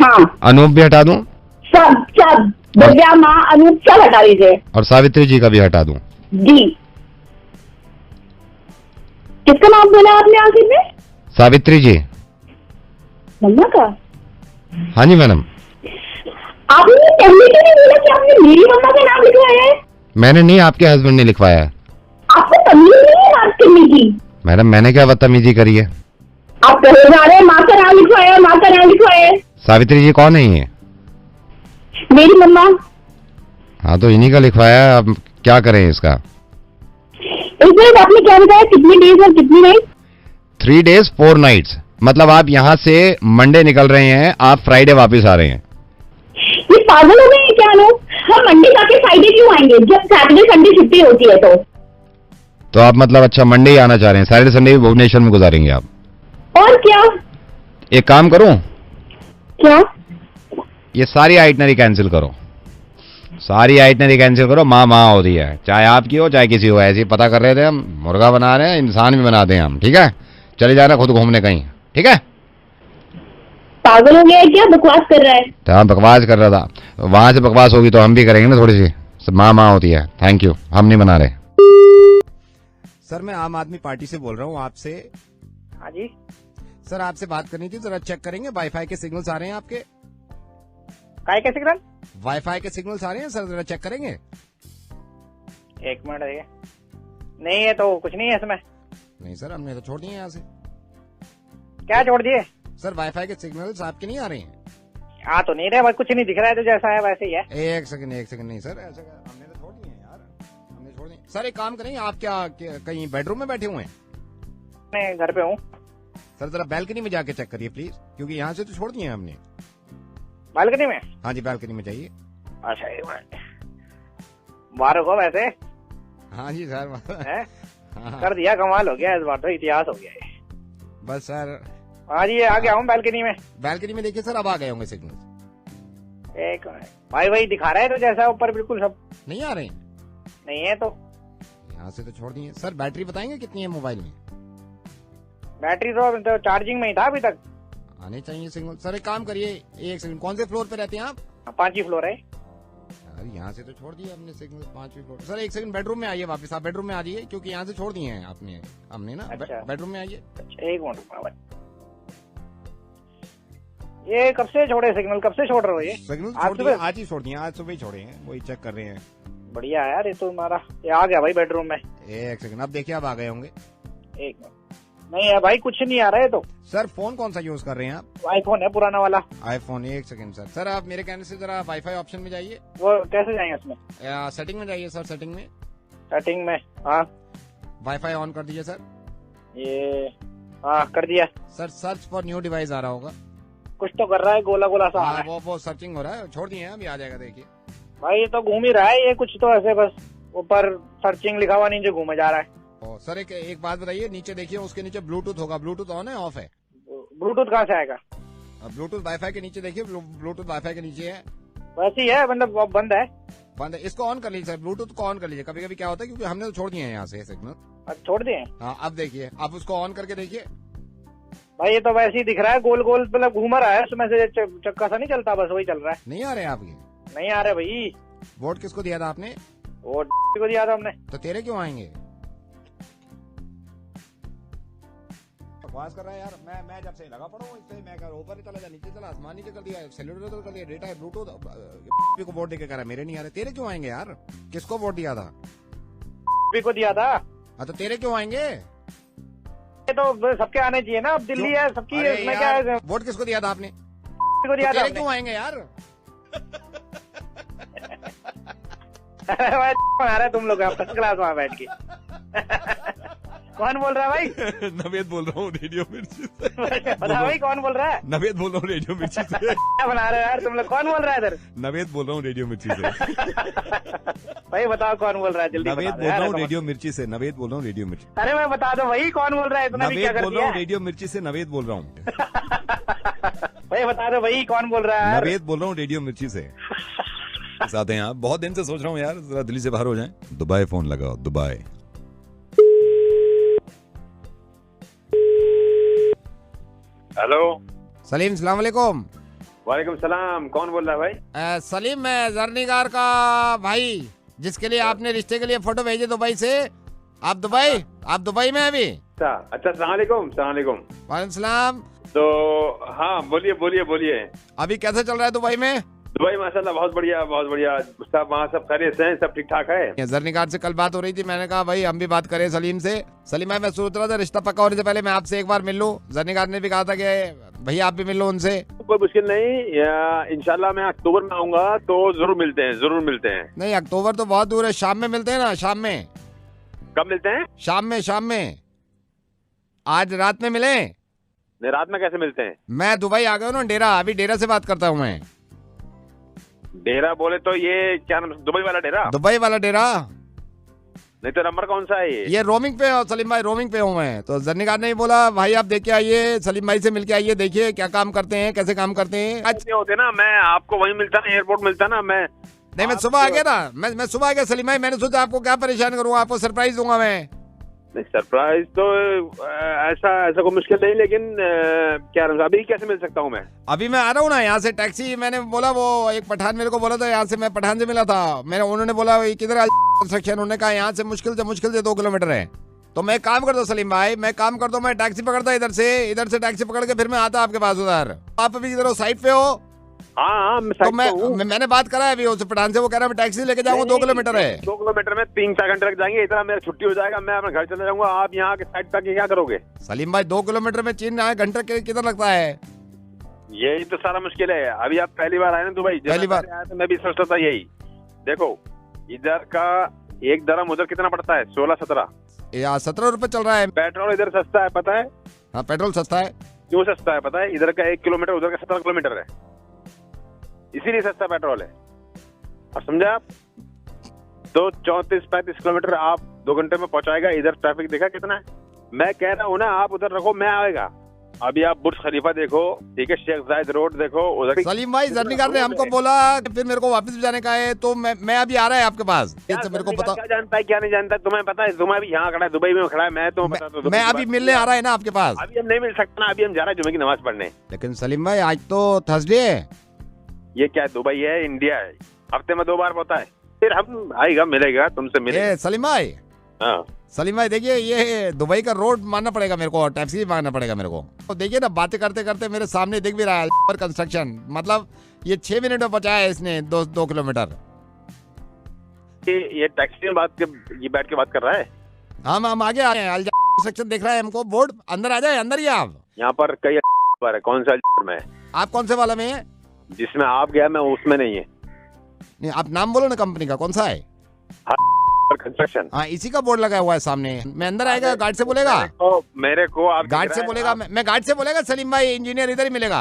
हाँ। अनूप भी हटा दूं? सब दिव्या, माँ, अनूप सब हटा दीजिए। और सावित्री जी का भी हटा दूं? जी। किसका नाम बोला आपने आखिर में? सावित्री जी। मम्मा का? हाँ जी मैडम। आपने पहले क्यों नहीं बोला कि आपने मेरी मम्मा का नाम लिखवाया है? मैंने नहीं, आपके हस्बैंड ने लिखवाया है। आपको तमीज नहीं है बात करने की? मैडम, मैंने क्या बदतमीजी करी है? आप कहे जा रहे हैं माँ का नाम लिखवाया है, माँ का नाम लिखवाया है। सावित्री जी कौन है ये? मेरी मम्मा। हाँ, तो इन्हीं का लिखवाया है, अब क्या करें इसका? एक मिनट, आपने क्या बताया, कितनी डेज और कितनी नाइट? 3 days 4 nights, मतलब आप यहाँ से मंडे निकल रहे हैं, आप फ्राइडे वापस आ रहे हैं। ये पागल हो गए हैं क्या लोग? हम मंडे जाके फ्राइडे क्यों आएंगे, जब सैटरडे संडे छुट्टी होती है? तो तो आप मतलब अच्छा मंडे ही आना चाह रहे हैं, सैटरडे संडे भी भुवनेश्वर में गुजारेंगे आप? और क्या? एक काम करूं, क्या? ये सारी आइटनरी कैंसिल करो, सारी आइटनरी कैंसिल करो। माँ होती है, चाहे आपकी हो चाहे किसी हो। ऐसे ही पता कर रहे थे हम, मुर्गा बना रहे हैं, इंसान भी बना दें हम, ठीक है? चले जाना खुद घूमने कहीं, ठीक है? पागल हो गया है क्या? बकवास कर रहा है? तो हाँ, बकवास कर रहा था। वहां से बकवास होगी तो हम भी करेंगे ना थोड़ी सी। माँ होती है। थैंक यू, हम नहीं बना रहे। सर मैं आम आदमी पार्टी से बोल रहा हूँ आपसे। हाँ जी। सर आपसे बात करनी थी, जरा चेक करेंगे वाईफाई के सिग्नल्स आ रहे हैं आपके? काय के सिग्नल? वाईफाई के सिग्नल्स आ रहे हैं सर, जरा चेक करेंगे? एक मिनट है, नहीं है तो कुछ नहीं है इसमें। नहीं सर, हमने तो छोड़ दिए यहाँ से। क्या छोड़ दिए? सर वाईफाई के सिग्नल्स आपके नहीं आ रहे हैं? हाँ तो नहीं रहे, बस कुछ नहीं दिख रहा है, तो जैसा है वैसे ही है। एक सेकंड नहीं सर, ऐसा हमने तो छोड़ दिए यार, हमने छोड़ दिए। सर एक काम करेंगे, आप क्या कहीं बेडरूम में बैठे हुए हैं? मैं घर पे हूँ। सर जरा बैल्कनी में जाके चेक करिए प्लीज, क्योंकि यहाँ से तो छोड़ दिए हैं हमने। बालकनी में? हाँ जी, बैल्कनी में जाइए। अच्छा एक मिनट, बाहर हो वैसे? हाँ जी सर। हाँ। कर दिया, कमाल हो गया इस बार, तो इतिहास हो गया है। बस सर। हाँ जी, आ गया हूँ बैल्कनी में। बैल्कनी में देखिए सर, अब आ गए होंगे सिग्नल। एक मिनट भाई, वही दिखा रहा है तो जैसा ऊपर बिल्कुल सब। नहीं आ रहे हैं? नहीं है तो यहाँ से तो छोड़ दिए। सर बैटरी बताएंगे कितनी है मोबाइल में? बैटरी तो चार्जिंग में ही था अभी तक। आने चाहिए सिग्नल। सर एक काम करिए, एक सेकंड, कौन से फ्लोर पे रहते हैं आप? 5वीं फ्लोर है। यार यहाँ से तो छोड़ दिया हमने सिग्नल 5वीं फ्लोर। सर एक सेकंड, बेडरूम में आइए वापस, आप बेडरूम में आ जाइए, क्योंकि यहाँ से छोड़ दिए हैं आपने, हमने ना। अच्छा। बेडरूम में आइए। एक मिनट, ये कब से छोड़े सिग्नल, कब से छोड़ रहे हो? ये सिग्नल छोड़ दिए, आज ही छोड़ दिए, आज सुबह ही छोड़े हैं, वही चेक कर रहे हैं। बढ़िया है यार, ये तो हमारा ये आ गया भाई बेडरूम में। एक सेकंड, अब देखिए अब आ गए होंगे। एक मिनट, नहीं है भाई, कुछ नहीं आ रहा है तो। सर फोन कौन सा यूज कर रहे हैं आप? आईफोन है, पुराना वाला आईफोन। एक सेकंड सर, सर आप मेरे कहने से जरा वाईफाई ऑप्शन में जाइए। वो कैसे जाएंगे उसमें? सेटिंग में जाइए सर, सेटिंग में। सेटिंग में, हाँ। वाईफाई ऑन कर दीजिए सर। ये हाँ कर दिया। Sir search for new device आ रहा होगा। कुछ तो कर रहा है, गोला गोला सा आ रहा है। वो सर्चिंग हो रहा है, छोड़ दिए हैं, अभी आ जाएगा देखिए। भाई ये तो घूम ही रहा है, ये कुछ तो ऐसे बस ऊपर सर्चिंग लिखा हुआ, नीचे घूमे जा रहा है। सर एक बात बताइए, नीचे देखिए, उसके नीचे ब्लूटूथ होगा। ब्लूटूथ ऑन है ऑफ है? ब्लूटूथ कहाँ से आएगा? ब्लूटूथ वाईफाई के नीचे देखिए, ब्लूटूथ वाईफाई के नीचे है। वैसे ही है, मतलब बंद है। बंद है, इसको ऑन कर लीजिए सर, ब्लूटूथ को ऑन कर लीजिए। कभी कभी क्या होता है, क्योंकि हमने तो छोड़ दिए हैं यहाँ से सिग्नल। छोड़ दिए? हाँ अब देखिए, आप उसको ऑन करके देखिए। भाई ये तो वैसे ही दिख रहा है, गोल गोल मतलब घूम रहा है, उसमें से चक्का सा नहीं चलता, बस वही चल रहा है। नहीं आ रहे आपके? नहीं आ रहे भाई। वोट किसको दिया था आपने? वोट को दिया था हमने। तो तेरे क्यों आएंगे? बकवास कर रहा है यार। मैं जब से लगा पड़ा हूँ इससे, मैं ऊपर चला जा, नीचे चला, आसमान नीचे कर दिया, सेल्यूलर कर दिया, डेटा है, ब्लूटूथ को वोट देके कह रहा है मेरे नहीं आ रहे। तेरे क्यों आएंगे यार? किसको वोट दिया था? को दिया था। हाँ तो तेरे क्यों आएंगे? तो सबके आने चाहिए ना, अब दिल्ली है सबकी, इसमें क्या है? वोट किसको दिया था आपने? को दिया था। क्यों आएंगे यार? आ रहा है तुम लोग फर्स्ट क्लास वहाँ बैठ के। कौन बोल रहा है भाई? नवेद बोल रहा हूँ रेडियो मिर्ची से। बता भाई कौन बोल रहा है? नवेद बोल रहा हूँ रेडियो मिर्ची से। क्या बना रहे हो यार तुम लोग? कौन बोल रहा है इधर? नवेद बोल रहा हूँ रेडियो मिर्ची से। भाई बताओ कौन बोल रहा है, जल्दी नवेद बोल रहा हूँ रेडियो मिर्ची से। नवेद बोल रहा हूँ रेडियो मिर्ची। अरे मैं बता दो भाई कौन बोल रहा है, इतना भी क्या कर दिया? बोल रहा हूँ रेडियो मिर्ची से, नवेद बोल रहा हूँ। भाई बता दो भाई कौन बोल रहा है? नवेद बोल रहा हूँ रेडियो मिर्ची से। साथ हैं आप, बहुत दिन से सोच रहा हूँ यार जरा दिल्ली से बाहर हो जाएं। दुबई फोन लगाओ, दुबई। हेलो सलीम, सलाम वालेकुम। वालेकुम सलाम, कौन बोल रहा है भाई? सलीम, मैं जरनीगार का भाई, जिसके लिए आपने रिश्ते के लिए फोटो भेजे दुबई से। आप दुबई में अभी? अच्छा सलाम वालेकुम। वालेकुम सलाम। तो हाँ बोलिए। अभी कैसे चल रहा है दुबई में? दुबई माशाल्लाह बहुत बढ़िया। सब वहाँ सब खैरियत से हैं, सब ठीक ठाक है। जरनीगार से कल बात हो रही थी, मैंने कहा भाई हम भी बात करें सलीम से। सलीम भाई, मैं सोच रहा था रिश्ता पक्का होने से पहले मैं आपसे एक बार मिल लूं। जरनीगार ने भी कहा था कि भैया आप भी मिल लो उनसे। कोई मुश्किल नहीं, इंशाल्लाह मैं अक्टूबर में आऊंगा तो जरूर मिलते हैं। नहीं, अक्टूबर तो बहुत दूर है, शाम में मिलते हैं ना, शाम में। कब मिलते हैं? शाम में। आज रात में मिले? नहीं, रात में कैसे मिलते हैं? मैं दुबई आ गया हूँ ना, डेरा, अभी डेरा से बात करता हूँ मैं। डेरा बोले तो ये क्या नाम, दुबई वाला डेरा? दुबई वाला डेरा। नहीं तो नंबर कौन सा है ये रोमिंग पे हो सलीम भाई, रोमिंग पे हूँ मैं। तो जरनिकार ने बोला भाई आप देख के आइए, सलीम भाई से मिलके आइए, देखिए क्या काम करते हैं, कैसे काम करते हैं। अच्छे होते ना, मैं आपको वहीं मिलता ना, एयरपोर्ट मिलता ना। मैं नहीं मैं सुबह आ गया ना, मैं सुबह आ गया सलीम भाई। मैंने सोचा आपको क्या परेशान करूंगा, आपको सरप्राइज दूंगा मैं। नहीं सरप्राइज तो ऐसा कोई मुश्किल नहीं, लेकिन क्या अभी कैसे मिल सकता हूँ मैं? अभी मैं आ रहा हूँ ना यहाँ से, टैक्सी मैंने बोला, वो एक पठान मेरे को बोला था यहाँ से, मैं पठान से मिला था। उन्होंने बोला किधर कंस्ट्रक्शन, उन्होंने कहा यहाँ से मुश्किल से 2 किलोमीटर है। तो मैं काम करता हूँ सलीम भाई, मैं काम करता हूँ, मैं टैक्सी पकड़ता इधर से टैक्सी पकड़ के फिर मैं आता आपके पास उधर। आप अभी इधर साइड पे हो? हाँ तो मैंने बात करा है अभी उस पठान से, वो कह रहा है मैं टैक्सी लेके जाऊंगा, 2 किलोमीटर है। 2 किलोमीटर में 3-4 घंटे लग जाएंगे, इतना मेरा छुट्टी हो जाएगा, मैं अपने घर चले जाऊंगा। आप यहाँ के साइड तक क्या करोगे? सलीम भाई 2 किलोमीटर में 3 घंटे कितना लगता है? यही तो सारा मुश्किल है। अभी आप पहली बार आए ना दुबई, पहली बार आया तो मैं भी सोचता था यही। देखो इधर का 1 दरम उधर कितना पड़ता है? 16-17 या 17 रुपए चल रहा है। पेट्रोल इधर सस्ता है पता है? हाँ पेट्रोल सस्ता है। क्यों सस्ता है पता है? इधर का 1 किलोमीटर उधर का 17 किलोमीटर है, इसीलिए सस्ता पेट्रोल है। और समझे आप? तो 34-35 किलोमीटर आप 2 घंटे में पहुंचाएगा। इधर ट्रैफिक देखा कितना है? मैं कह रहा हूँ ना आप उधर रखो, मैं आएगा। अभी आप बुर्ज खलीफा देखो, ठीक है, शेख जायद रोड देखो उधर। सलीम भाई जरनिकार ने हमको बोला कि फिर मेरे को वापस भी जाने का है, तो मैं अभी आ रहा है आपके पास। मेरे को पता क्या जानता है क्या नहीं जानता, तुम्हें पता है? तुम्हें अभी यहाँ खड़ा है, दुबई में खड़ा है, मैं तुम्हें पता। मैं अभी मिलने आ रहा है ना आपके पास। अभी हम नहीं मिल सकते ना, अभी हम जा रहे हैं जुमे की नमाज पढ़ने। लेकिन सलीम भाई आज तो थर्सडे है। ये क्या है? दुबई है, इंडिया है, हफ्ते में 2 बार होता है। फिर हम आएगा, मिलेगा, तुमसे मिलेगा। सलीम भाई, हाँ सलीम भाई देखिए, ये दुबई का रोड मानना पड़ेगा मेरे को, टैक्सी भी मानना पड़ेगा मेरे को। तो देखिए ना, बातें करते करते मेरे सामने दिख भी रहा है पर कंस्ट्रक्शन, मतलब ये 6 मिनट में पहुंचाया है इसने 2 किलोमीटर। ये टैक्सी में ये बैठ के बात कर रहा है। हम आगे आ रहे हैं, कंस्ट्रक्शन दिख रहा है हमको, बोर्ड। अंदर आ जाए, अंदर ही आप। यहाँ पर कई है, कौन सा में? आप कौन से वाला में है? जिसमें आप गया मैं उसमें नहीं है। नहीं आप नाम बोलो ना कंपनी का, कौन सा है? कंस्ट्रक्शन। हाँ इसी का बोर्ड लगा हुआ है सामने। मैं अंदर आएगा, गार्ड से बोलेगा, मेरे को आप गार्ड से बोलेगा, मैं गार्ड से बोलेगा सलीम भाई इंजीनियर इधर ही मिलेगा।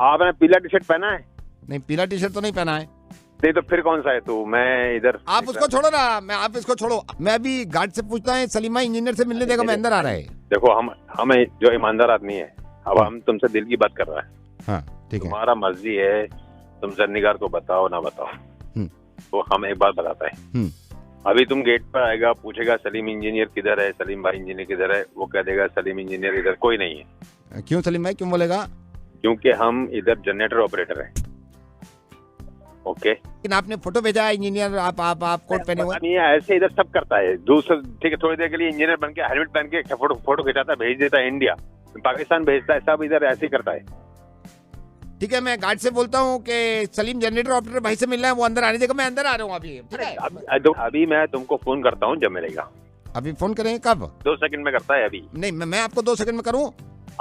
आपने पीला टी शर्ट पहना है? नहीं पीला टी शर्ट तो नहीं पहना है। नहीं तो फिर कौन सा है तू? मैं इधर। आप उसको छोड़ो ना, आप इसको छोड़ो, मैं अभी गार्ड से पूछता है। सलीम भाई इंजीनियर से मिलने देगा, मैं अंदर आ रहा है। देखो हम जो ईमानदार आदमी है, अब हम तुमसे दिल की बात कर रहा है। हाँ ठीक है, तुम्हारा मर्जी है, तुम जरनिकार को बताओ ना बताओ। तो हम एक बात बताता है, अभी तुम गेट पर आएगा, पूछेगा सलीम इंजीनियर किधर है, सलीम भाई इंजीनियर किधर है, वो कह देगा सलीम इंजीनियर इधर कोई नहीं है। क्यों सलीम भाई, क्यों बोलेगा? क्योंकि हम इधर जनरेटर ऑपरेटर है। ओके, लेकिन आपने फोटो भेजा है इंजीनियर, आप कोट पहने हुए। ऐसे इधर सब करता है। दूसरा ठीक है, थोड़ी देर के लिए इंजीनियर बन के हेलमेट पहन के फोटो खिंचाता है, भेज देता है इंडिया, पाकिस्तान भेजता है, सब इधर ऐसे ही करता है। ठीक है, मैं गार्ड से बोलता हूँ कि सलीम जनरेटर ऑपरेटर भाई से मिलना है, वो अंदर आने देगा, मैं अंदर आ रहा हूँ अभी। ठीक है, अभी मैं तुमको फोन करता हूँ जब मिलेगा। अभी फोन करें कब? 2 सेकंड में करता है अभी। नहीं मैं आपको 2 सेकंड में करूँ?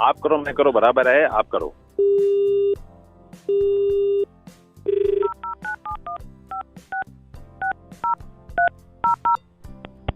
आप करो, मैं करो, बराबर है, आप करो।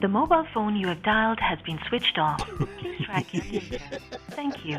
The mobile phone you have dialed has been switched off. Please try again later. Thank you.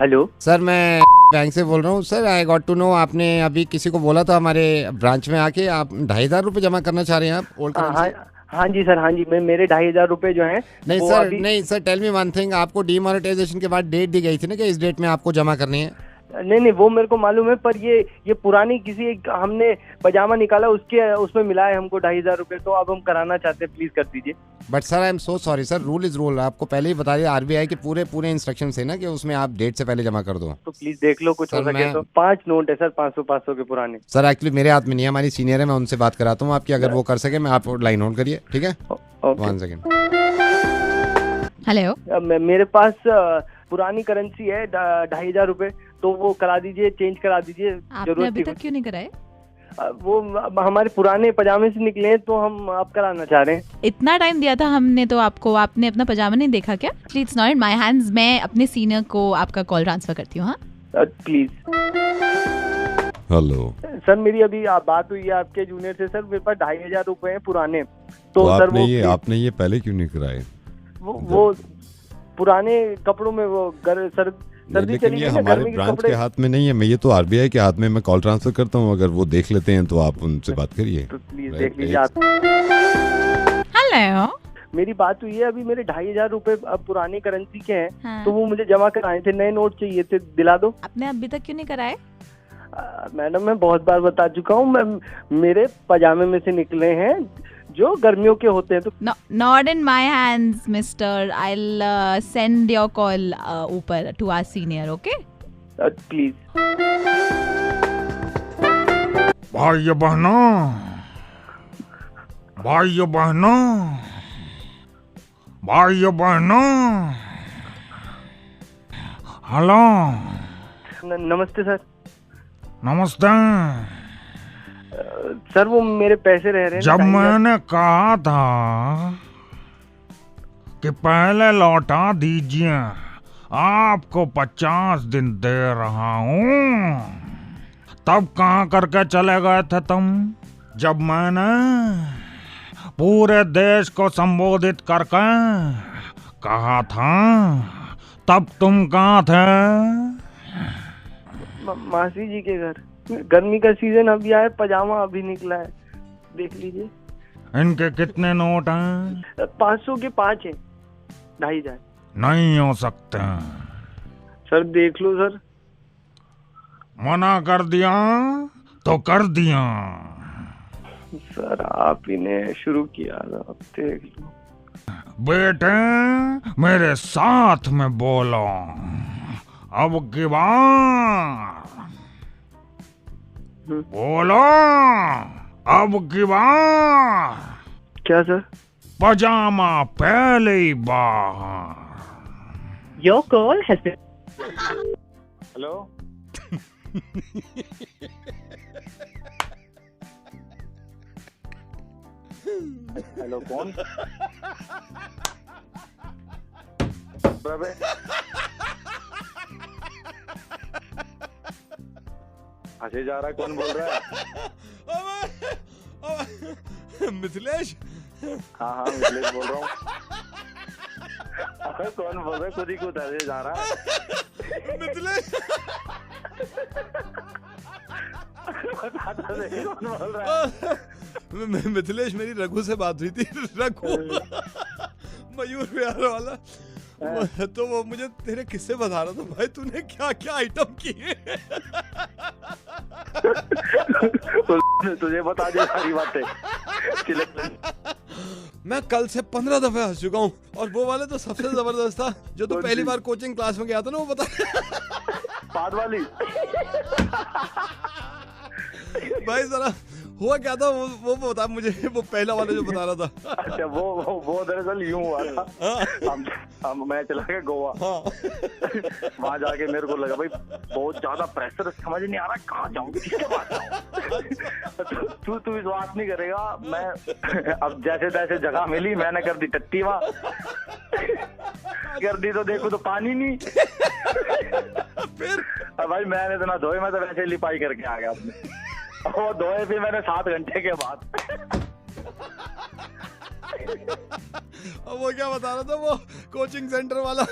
Hello sir, मैं बैंक से बोल रहा हूँ। Sir I got to know, आपने अभी किसी को बोला था हमारे ब्रांच में आके, आप 2500 रुपए जमा करना चाह रहे हैं आप ओल्ड करेंसी? हाँ जी सर, हाँ जी, मेरे 2500 रुपए जो हैं। नहीं sir tell me one thing, आपको डीमोनेटाइजेशन के बाद डेट दी गई थी ना कि इस डेट में आपको जमा करनी है? नहीं वो मेरे को मालूम है, पर ये पुरानी हमने पजामा निकाला, उसमें मिला है हमको 2500 रुपए, तो अब हम कराना चाहते हैं, प्लीज कर दीजिए। But sir I am so sorry sir, rule is rule. आपको पहले ही बता दिया आरबीआई के पूरे इंस्ट्रक्शन है ना कि उसमें आप डेट से पहले जमा कर दो। तो प्लीज देख लो, कुछ हो सके तो। 5 नोट है सर, 500 के पुराने। सर एक्चुअली मेरे हाथ में नहीं है, हमारी सीनियर है, मैं उनसे बात कराता हूँ आपकी, अगर वो कर सके। मैं आप लाइन होल्ड करिए, ठीक है? 1 सेकेंड। हेलो, मेरे पास पुरानी करेंसी है 2500 रुपए, तो वो करा दीजिए, चेंज करा दीजिए। आपने अभी तक क्यों नहीं कराए? वो हमारे पुराने पजामे से निकले हैं, तो हम आप कराना चाह रहे हैं। इतना टाइम दिया था हमने तो आपको, आपने अपना पजामा नहीं देखा क्या? Please not in my hands, मैं अपने सीनियर को आपका कॉल ट्रांसफर करती हूँ। हाँ प्लीज। हेलो सर, मेरी अभी बात हुई है आपके जूनियर से। सर मेरे पास 2500 रुपए हैं पुराने, तो सर आपने ये पहले क्यों नहीं कराए? वो पुराने कपड़ों में वो सर्दी लेकिन चली ये गई ना, हमारे गर्मी के ब्रांच कपड़े। के हाथ में नहीं है, मैं ये तो आरबीआई के हाथ में मैं कॉल ट्रांसफर करता हूँ, अगर वो देख लेते हैं तो आप उनसे बात करिए। तो प्लीज Right, देख लीजिए एक- आप। हेलो। मेरी बात हुई है, अभी मेरे 2,500 रुपए अब पुरानी करेंसी के हैं। हाँ। तो वो मुझे जमा कराए थे, नए नोट चाहिए थे, दिला दो। आपने अभी तक क्यों नहीं कराए? मैडम मैं बहुत बार बता चुका हूँ, मैं मेरे पजामे में से निकले हैं जो गर्मियों के होते हैं। तो No, not in my hands, mister. I'll send your call ऊपर to our senior, okay? Please. भाइयों बहनों, भाइयों बहनों, भाइयों बहनों, हेलो। नमस्ते सर। नमस्ते। सर वो मेरे पैसे रह रहे हैं। जब मैंने कहा था कि पहले लौटा दीजिए, आपको 50 दिन दे रहा हूँ, तब कहाँ करके चले गए थे तुम? जब मैंने पूरे देश को संबोधित करके कहा था, तब तुम कहाँ थे? मासी जी के घर। गर्मी का सीजन अभी आया, पजामा अभी निकला है, देख लीजिए। इनके कितने नोट हैं? 500 के 5 हैं, 2,500। नहीं हो सकते। सर देख लो सर। मना कर दिया तो कर दिया। सर आप ही ने शुरू किया था, अब देख लो। बेटे मेरे साथ में बोलो, अब की बार बोलो, अब की बार। क्या सर? पजामा पहले ही बाहर। Your call has been. Hello. Hello कौन? हंसे जा रहा है, कौन बोल रहा है? मिथिलेश। हाँ हाँ मिथिलेश बोल रहा हूँ। कौन बोल रहा है? खुद ही खुद हंसे जा रहा है। मिथिलेश। कौन बोल रहा है? मिथिलेश मेरी रघु से बात हुई थी। रघु मयूर विहार वाला, तो वो मुझे तेरे किस्से बता रहा था। भाई तूने क्या क्या आइटम किए। तुझे बता दे सारी बातें। मैं कल से 15 दफे हंस चुका हूँ, और वो वाले तो सबसे जबरदस्त था जो तू पहली बार कोचिंग क्लास में गया था ना, वो बता। बाद वाली। भाई जरा हुआ क्या था वो बता मुझे, वो पहला वाला जो बता रहा था। अच्छा वो दरअसल यूं हुआ था। हम मैं चला गया गोवा। वहाँ जाके मेरे को लगा भाई बहुत ज्यादा प्रेशर, समझ नहीं आ रहा कहाँ जाऊँ, किसके पास जाऊँ। तू विश्वास नहीं करेगा, मैं अब जैसे तैसे जगह मिली, मैंने कर दी टट्टी वहाँ। कर दी तो देखो तो पानी नहीं। फिर भाई मैंने तो ना धोए, मैं तो वैसे लिपाई करके आ गया अपने। वो धोए फिर मैंने 7 घंटे के बाद। अब वो क्या बता रहा था वो कोचिंग सेंटर वाला?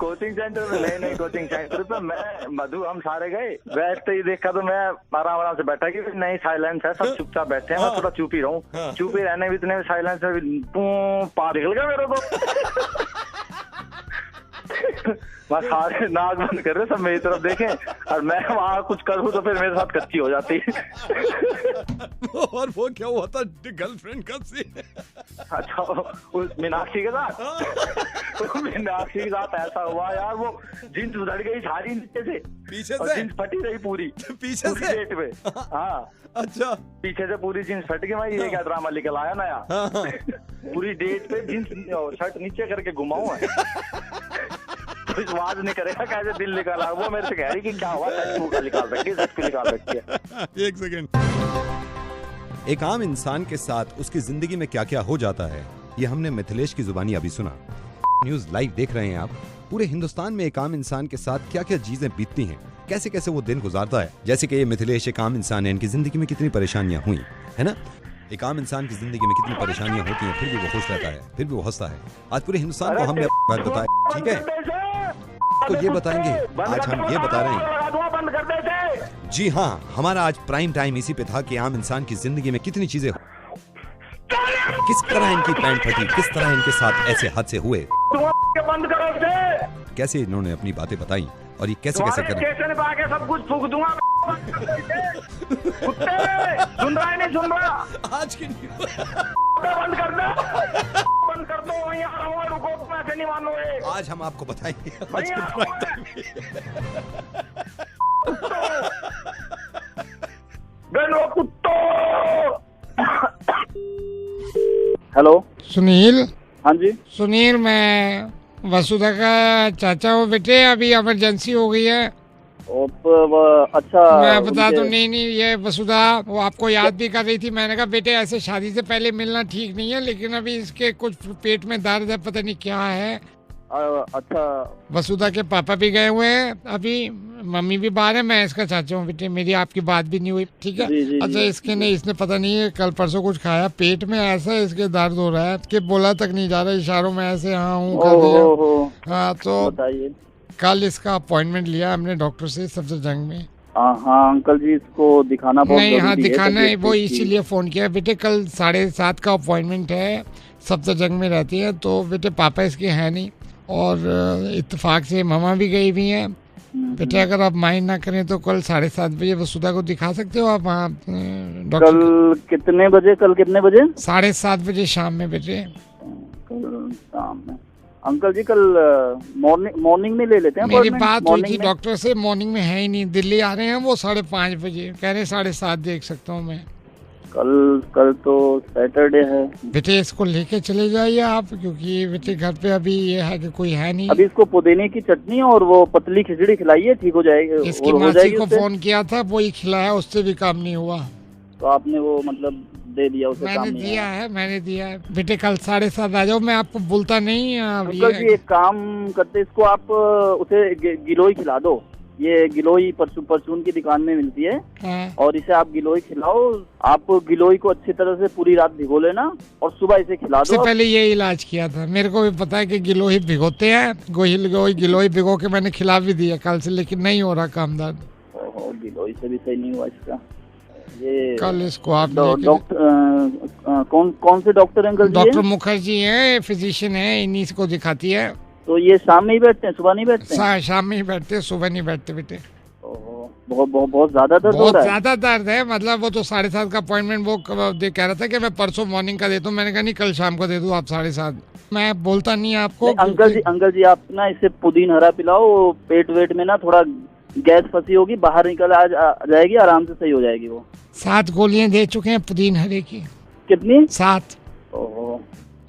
कोचिंग सेंटर में नहीं, कोचिंग सेंटर पे मैं मधु हम सारे गए। वैसे ही देखा तो मैं आराम से बैठा कि नहीं साइलेंस है, सब चुपचाप बैठे हैं, मैं थोड़ा चुप ही रहूं। चुप ही रहने भी इतने साइलेंस में पार निकल गया मेरे को। मैं सारे नाक बंद कर रहे, सब मेरी तरफ देखें, और मैं वहाँ कुछ करूँ तो फिर मेरे साथ कच्ची हो जाती है। और वो क्या हुआ था गर्लफ्रेंड का सीन? अच्छा उस मीनाक्षी के साथ, मीनाक्षी के साथ ऐसा हुआ यार, वो जींस उधड़ गई सारी नीचे से, पीछे से जींस फटी रही पूरी, पीछे पूरी से डेट पे। हाँ अच्छा, पीछे से पूरी जींस फट गई। भाई ये क्या ड्रामा निकल आया ना यार। पूरी डेट पे जींस शर्ट नीचे करके घुमाऊं है। विश्वास नहीं करेगा कैसे दिल निकाला। वो मेरे से कह रही कि क्या हुआ, निकाल सकती है। एक सेकंड। एक आम इंसान के साथ उसकी जिंदगी में क्या क्या हो जाता है, ये हमने मिथिलेश की जुबानी अभी सुना। न्यूज लाइव देख रहे हैं आप। पूरे हिंदुस्तान में एक आम इंसान के साथ क्या क्या चीजें बीतती हैं, कैसे कैसे वो दिन गुजारता है। जैसे कि ये मिथिलेश एक आम इंसान है, इनकी जिंदगी में कितनी परेशानियां हुई है ना। एक आम इंसान की जिंदगी में कितनी परेशानियां होती हैं, फिर भी वो खुश रहता है, फिर भी वो हंसता है। आज पूरे हिंदुस्तान को हमने अपनी बात बताई, ठीक है? तो ये बताएंगे, आज हम ये बता रहे हैं। जी हाँ, हमारा आज प्राइम टाइम इसी पे था कि आम इंसान की जिंदगी में कितनी चीजें, किस तरह इनकी पैंट फटी, किस तरह इनके साथ ऐसे हादसे हुए, बंद करो इसे। कैसे इन्होंने अपनी बातें बताई और ये कैसे कैसे करें। स्टेशन पे आके सब कुछ फूक दूंगा। कुत्ते, सुन रहा है नहीं सुन रहा? आज की बंद कर दो, बंद कर दो। वहीं आ रहा हूँ, रुको, तुम ऐसे नहीं मानोगे। आज हम आपको बताएंगे। कुत्तो। हेलो सुनील। हाँ जी सुनील, मैं वसुधा का चाचा हूँ बेटे, अभी इमरजेंसी हो गई है। अच्छा, मैं बता दूं, नहीं ये वसुधा वो आपको याद भी कर रही थी। मैंने कहा बेटे ऐसे शादी से पहले मिलना ठीक नहीं है, लेकिन अभी इसके कुछ पेट में दर्द है, पता नहीं क्या है। अच्छा, वसुधा के पापा भी गए हुए हैं, अभी मम्मी भी बाहर है, मैं इसका चाचा हूँ बेटे। मेरी आपकी बात भी नहीं हुई, ठीक है? अच्छा, इसके नहीं, इसने पता नहीं है कल परसों कुछ खाया, पेट में ऐसा इसके दर्द हो रहा है कि बोला तक नहीं जा रहा, इशारों में ऐसे हाँ हूँ कर दिया। हाँ, तो बताइए। कल इसका अपॉइंटमेंट लिया हमने डॉक्टर से सफदरजंग में। हाँ अंकल जी, इसको दिखाना बहुत नहीं, हाँ दिखाना है, वो तबीयत इसीलिए फोन किया बेटे। कल 7:30 का अपॉइंटमेंट है, सफदरजंग में रहती है। तो बेटे पापा इसके हैं नहीं, और इत्तेफाक से मामा भी गई हुई हैं बेटे। अगर आप माइंड ना करें तो कल 7:30 बजे वसुधा को दिखा सकते हो आप वहाँ डॉक्टर। कल कितने बजे? 7:30 बजे शाम में बेटे। कल शाम में अंकल जी, कल मॉर्निंग में ले लेते हैं। मेरी बात हुई थी डॉक्टर से, मॉर्निंग में है ही नहीं, दिल्ली आ रहे हैं वो 5:30 बजे, कह रहे 7:30 देख सकता हूँ मैं। कल तो सैटरडे है बेटे, इसको लेके चले जाइए आप, क्योंकि बेटे घर पे अभी ये है कि कोई है नहीं। अभी इसको पुदीने की चटनी और वो पतली खिचड़ी खिलाइए, ठीक हो जाएगी। इसकी मासी को फोन किया था, वो ही खिलाया, उससे भी काम नहीं हुआ। तो आपने वो मतलब दे दिया उसे? मैंने दिया है बेटे। कल 7:30 आ जाओ, मैं आपको बोलता नहीं। अंकल जी एक काम करते, इसको आप उसे गिलोई खिला दो। ये गिलोई परचून की दुकान में मिलती है। और इसे आप गिलोई खिलाओ। आप गिलोई को अच्छी तरह से पूरी रात भिगो लेना और सुबह इसे खिला दो। सबसे पहले ये इलाज किया था, मेरे को भी पता है कि गिलोई भिगोते हैं। गिलोई भिगो के मैंने खिला भी दिया कल से, लेकिन नहीं हो रहा काम दर्द। गिलोई से भी सही नहीं हुआ इसका। ये कल इसको आप डॉक्टर कौन से डॉक्टर अंकल जी? डॉक्टर मुखर्जी हैं, फिजिशियन है, इन्हीं को दिखाती है। तो ये शाम में ही बैठते हैं, सुबह नहीं बैठते? शाम में ही बैठते हैं, सुबह नहीं बैठते बेटे। बहुत ज्यादा दर्द हो रहा है? बहुत ज्यादा दर्द है, मतलब वो तो 7:30 का अपॉइंटमेंट वो कह रहा था कि मैं परसों मॉर्निंग का देता हूँ। मैंने कहा नहीं, कल शाम को दे दूँ आप 7:30। मैं बोलता नहीं आपको। अंकल जी आप ना इसे पुदीन हरा पिलाओ, पेट वेट में ना थोड़ा गैस फंसी होगी, बाहर निकल आ जाएगी, आराम से सही हो जाएगी। वो 7 गोलियां दे चुके हैं पुदीन हरे की। कितनी? 7।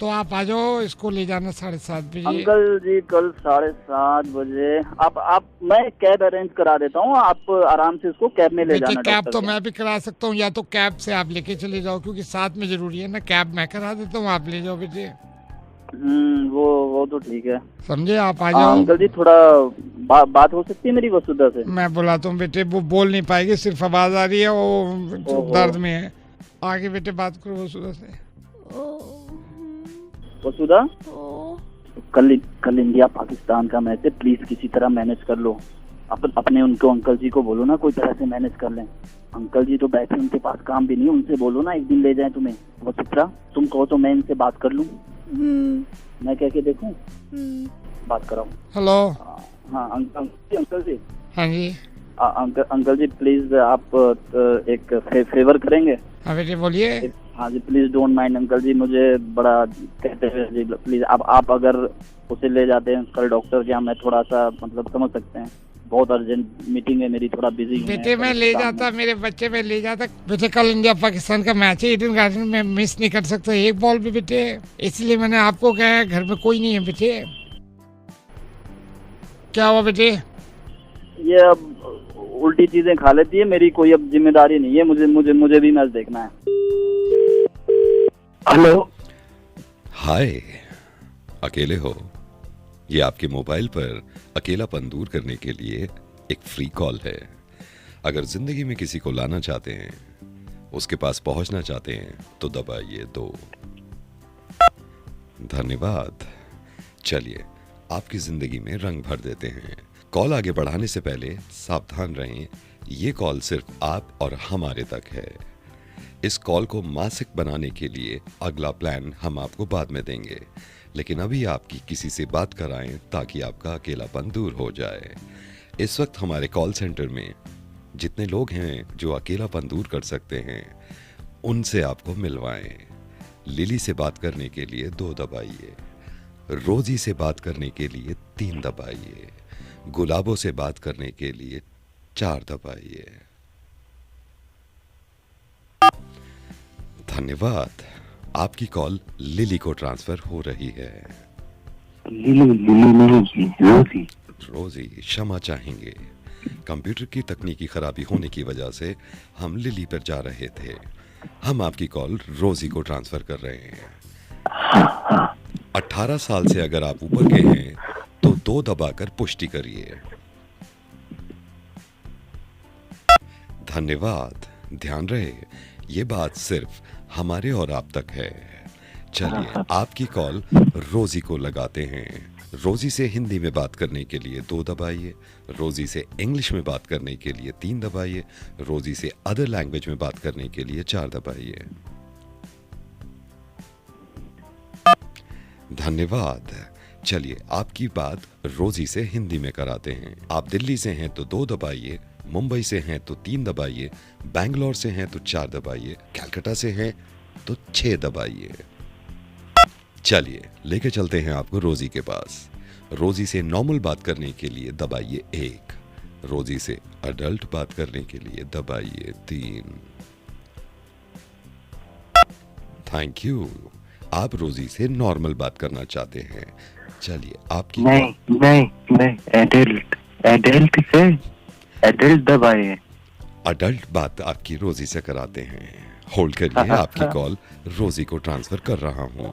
तो आप आ जाओ, इसको ले जाना 7:30 बजे। अंकल जी कल 7:30 बजे आप मैं कैब अरेंज करा देता हूँ, आप आराम से इसको कैब में ले जाना। कैब तो मैं भी करा सकता हूँ, या तो कैब से आप लेके चले जाओ, क्योंकि साथ में जरूरी है ना। कैब मैं करा देता हूँ, आप ले जाओ बेटे। वो तो ठीक है, समझे? आप आ जाओ। अंकल जी थोड़ा बात हो सकती है मेरी वसुधा से? मैं बुलाता हूँ बेटे, वो बोल नहीं पाएगी, सिर्फ आवाज आ रही है, वो दर्द में है। आगे बेटे बात करो वसुधा से। वसुधा, कल इंडिया पाकिस्तान का मैच है, प्लीज किसी तरह मैनेज कर लो। अपने उनको अंकल जी को बोलो ना, कोई तरह से मैनेज कर लें। अंकल जी तो बैठे, उनके पास काम भी नहीं, उनसे बोलो ना एक दिन ले जाए तुम्हें। वसुधा तुम कहो तो मैं इनसे बात कर लूँ। मैं कह के देखूं? बात कराऊं? हेलो। हाँ अंकल जी। हाँ जी। अंकल जी प्लीज आप एक फेवर करेंगे? हाँ बेटे बोलिए। हाँ जी प्लीज डोंट माइंड अंकल जी, मुझे बड़ा कहते हैं जी, प्लीज आप अगर उसे ले जाते हैं कल डॉक्टर के यहाँ, मैं थोड़ा सा मतलब समझ सकते हैं, बहुत अर्जेंट मीटिंग है मेरी, थोड़ा बिजी हूँ। बेटे मैं ले जाता, मेरे बच्चे में ले जाता बेटे। कल इंडिया पाकिस्तान का मैच है, ईडन गार्डन में मिस नहीं कर सकता एक बॉल भी बेटे, इसलिए मैंने आपको कहा। घर में कोई नहीं है बेटे। क्या हुआ बेटे? ये अब उल्टी चीजें खा लेती है, मेरी कोई अब जिम्मेदारी नहीं है, मुझे भी मैच देखना है। हेलो। हाय, अकेले हो? ये आपके मोबाइल पर अकेलापन दूर करने के लिए एक फ्री कॉल है। अगर जिंदगी में किसी को लाना चाहते हैं उसके पास पहुंचना चाहते हैं तो दबाइए 2। धन्यवाद। चलिए आपकी जिंदगी में रंग भर देते हैं। कॉल आगे बढ़ाने से पहले सावधान रहें, ये कॉल सिर्फ आप और हमारे तक है। इस कॉल को मासिक बनाने के लिए अगला प्लान हम आपको बाद में देंगे, लेकिन अभी आपकी किसी से बात कराएं ताकि आपका अकेलापन दूर हो जाए। इस वक्त हमारे कॉल सेंटर में जितने लोग हैं जो अकेलापन दूर कर सकते हैं, उनसे आपको मिलवाएं। लिली से बात करने के लिए 2 दबाइए, रोजी से बात करने के लिए 3 दबाइए, गुलाबों से बात करने के लिए 4 दबाइए। धन्यवाद। आपकी कॉल लिली को ट्रांसफर हो रही है। रोजी रोजी क्षमा चाहेंगे, कंप्यूटर की तकनीकी खराबी होने की वजह से हम लिली पर जा रहे थे। हम आपकी कॉल रोजी को ट्रांसफर कर रहे हैं। 18 साल से अगर आप ऊपर के हैं तो 2 दबाकर पुष्टि करिए। धन्यवाद। ध्यान रहे, ये बात सिर्फ हमारे और आप तक है। चलिए आपकी कॉल रोजी को लगाते हैं। रोजी से हिंदी में बात करने के लिए 2 दबाइए, रोजी से इंग्लिश में बात करने के लिए 3 दबाइए, रोजी से अदर लैंग्वेज में बात करने के लिए 4 दबाइए। धन्यवाद। चलिए आपकी बात रोजी से हिंदी में कराते हैं। आप दिल्ली से हैं तो 2 दबाइए, मुंबई से हैं तो 3 दबाइए, बैंगलोर से हैं तो 4 दबाइए, कलकत्ता से हैं तो 6 दबाइए। चलिए लेके चलते हैं आपको रोजी के पास। रोजी से नॉर्मल बात करने के लिए दबाइए 1, रोजी से अडल्ट बात करने के लिए दबाइए 3। Thank you. आप रोजी से नॉर्मल बात करना चाहते हैं। चलिए आपकी नहीं एडल्ट से एडल्ट दबाइए। अडल्ट बात आपकी रोजी से कराते हैं। होल्ड करिए, आपकी कॉल रोजी को ट्रांसफर कर रहा हूं।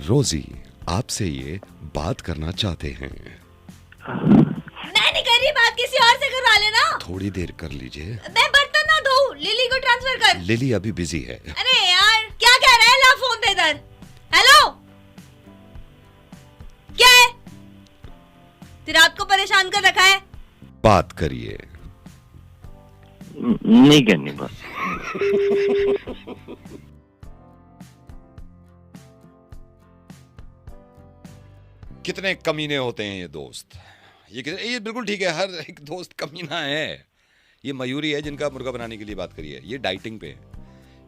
रोजी आपसे ये बात करना चाहते हैं। मैं नहीं कर रही बात, किसी और से करवा लेना। थोड़ी देर कर लीजिए। मैं बर्तन ना धोऊं, लिली को ट्रांसफर कर। लिली अभी बिजी है। अरे यार क्या कह रहा है, ला फोन दे इधर। हेलो, क्या है? रात को परेशान कर रखा है। बात करिए। नहीं करनी बात। कितने कमीने होते हैं ये दोस्त। ये बिल्कुल ठीक है, हर एक दोस्त कमीना है। ये मयूरी है जिनका मुर्गा बनाने के लिए बात करी है। ये डाइटिंग पे है,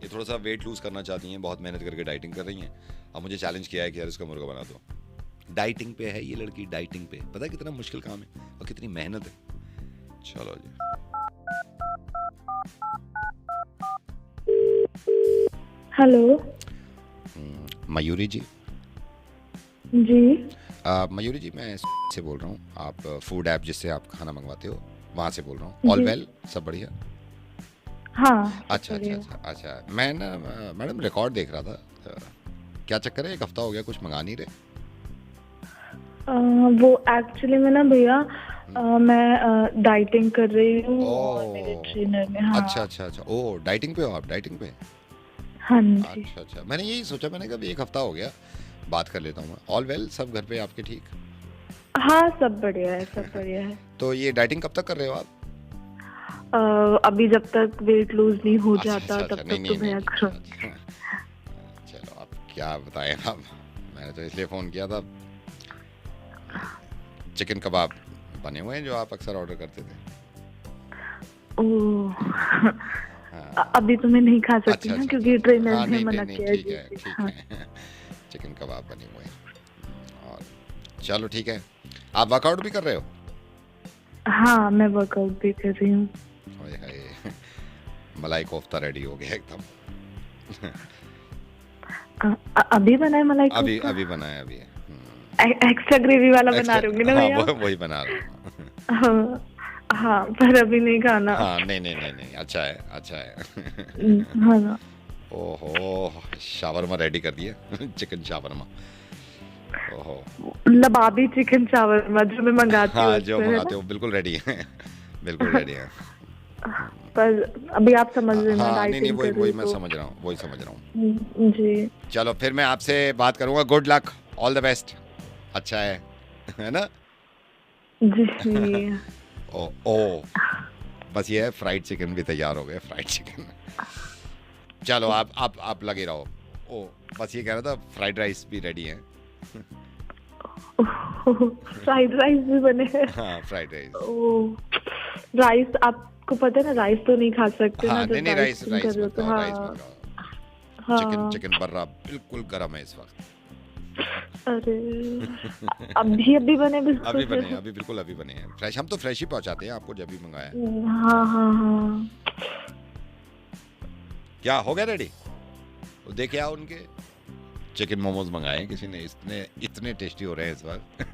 ये थोड़ा सा वेट लूज करना चाहती हैं, बहुत मेहनत करके डाइटिंग कर रही हैं। अब मुझे चैलेंज किया है कि यार इसका मुर्गा बना दो। डाइटिंग पे है ये लड़की, डाइटिंग पे। पता है कितना मुश्किल काम है और कितनी मेहनत है। चलो जी। हेलो मयूरी जी। जी मयूरी जी, मैं से बोल रहा हूँ। आप फूड ऐप जिससे आप खाना मंगवाते हो, वहाँ से बोल रहा हूँ। ऑल वेल, सब बढ़िया? हाँ। अच्छा। मैं ना मैडम रिकॉर्ड देख रहा था। क्या चक्कर है, 1 हफ्ता हो गया कुछ मंगा नहीं रहे? वो एक्चुअली में ना भैया, मैं डाइटिंग कर रही हूँ और मेरे ट्रेनर ने। हाँ। अच्छा। ओ, डाइटिंग पे हो आप? डाइटिंग पे? हाँ जी। अच्छा। मैंने यही सोचा, मैंने कहा 1 हफ्ता हो गया, बात कर लेता हूँ। ऑल वेल, सब घर पे आपके ठीक? हाँ, सब बढ़िया है, सब बढ़िया है। तो ये डाइटिंग कब तक कर रहे हो आप? अभी जब तक वेट लूज नहीं हो जाता तब तक तो भैया करो। चलो अब क्या बताएं आप, मैंने तो इसलिए फोन किया था। चिकन कबाब बने हुए हैं जो आप अक्सर ऑर्डर करते थे। ओह, अभी तो मैं नहीं खा सकती ना, क्योंकि ट्रेनर ने मना किया। ठीक है। चिकन कबाब बने हुए हैं। और चलो ठीक है। आप वर्कआउट भी कर रहे हो? हाँ, मैं वर्कआउट भी कर रही हूँ। मलाई कोफ्ता रेडी हो गया एकदम। अभी बनाए मलाई कोफ्ता? अभी बनाया अभी। एक्स्ट्रा ग्रेवी वाला बना रही हूँ ना भैया? हाँ, वही बना रहा हूँ। हाँ, पर अभी नहीं खाना। हाँ, नहीं, अच्छा है। हाँ ना। ओहो, शावरमा रेडी कर दिया। Chicken shawarma. ओहो, लबाबी चिकन शावरमा जो मैं मंगाती हूँ। हाँ, जो मंगाते हो बिल्कुल रेडी है। बिल्कुल रेडी है। पर अभी आप समझ रहे हैं मैं हाँ, नहीं डाइटिंग कर वही रही मैं हूँ समझ रहा हूँ, वही समझ रहा हूँ। जी चलो फिर मैं आपसे बात करूंगा। Good luck, all the best. अच्छा है ना? जी ओ बस ये है, फ्राइड चिकन भी तैयार हो गए, फ्राइड चिकन। चलो आप लगे रहो। ओ बस ये कह रहा था, फ्राइड राइस भी रेडी है। फ्राइड राइस भी बने हैं। हाँ, फ्राइड राइस। ओ राइस आपको पता है ना, राइस तो नहीं खा सकते हाँ, ना। नहीं राइस कर रहे हो तो हाँ हाँ चिकन बर्रा बिल्कुल गर्म है इस वक्त। अरे अभी बने बिल्कुल अभी बने हैं फ्रेश। हम तो फ्रेश ही पहुंचाते हैं आपको, जब भी मंगाया। हाँ क्या हो गया रेडी? वो देखे आओ, उनके चिकन मोमोज मंगाए हैं किसी ने, इतने टेस्टी हो रहे हैं इस वक्त।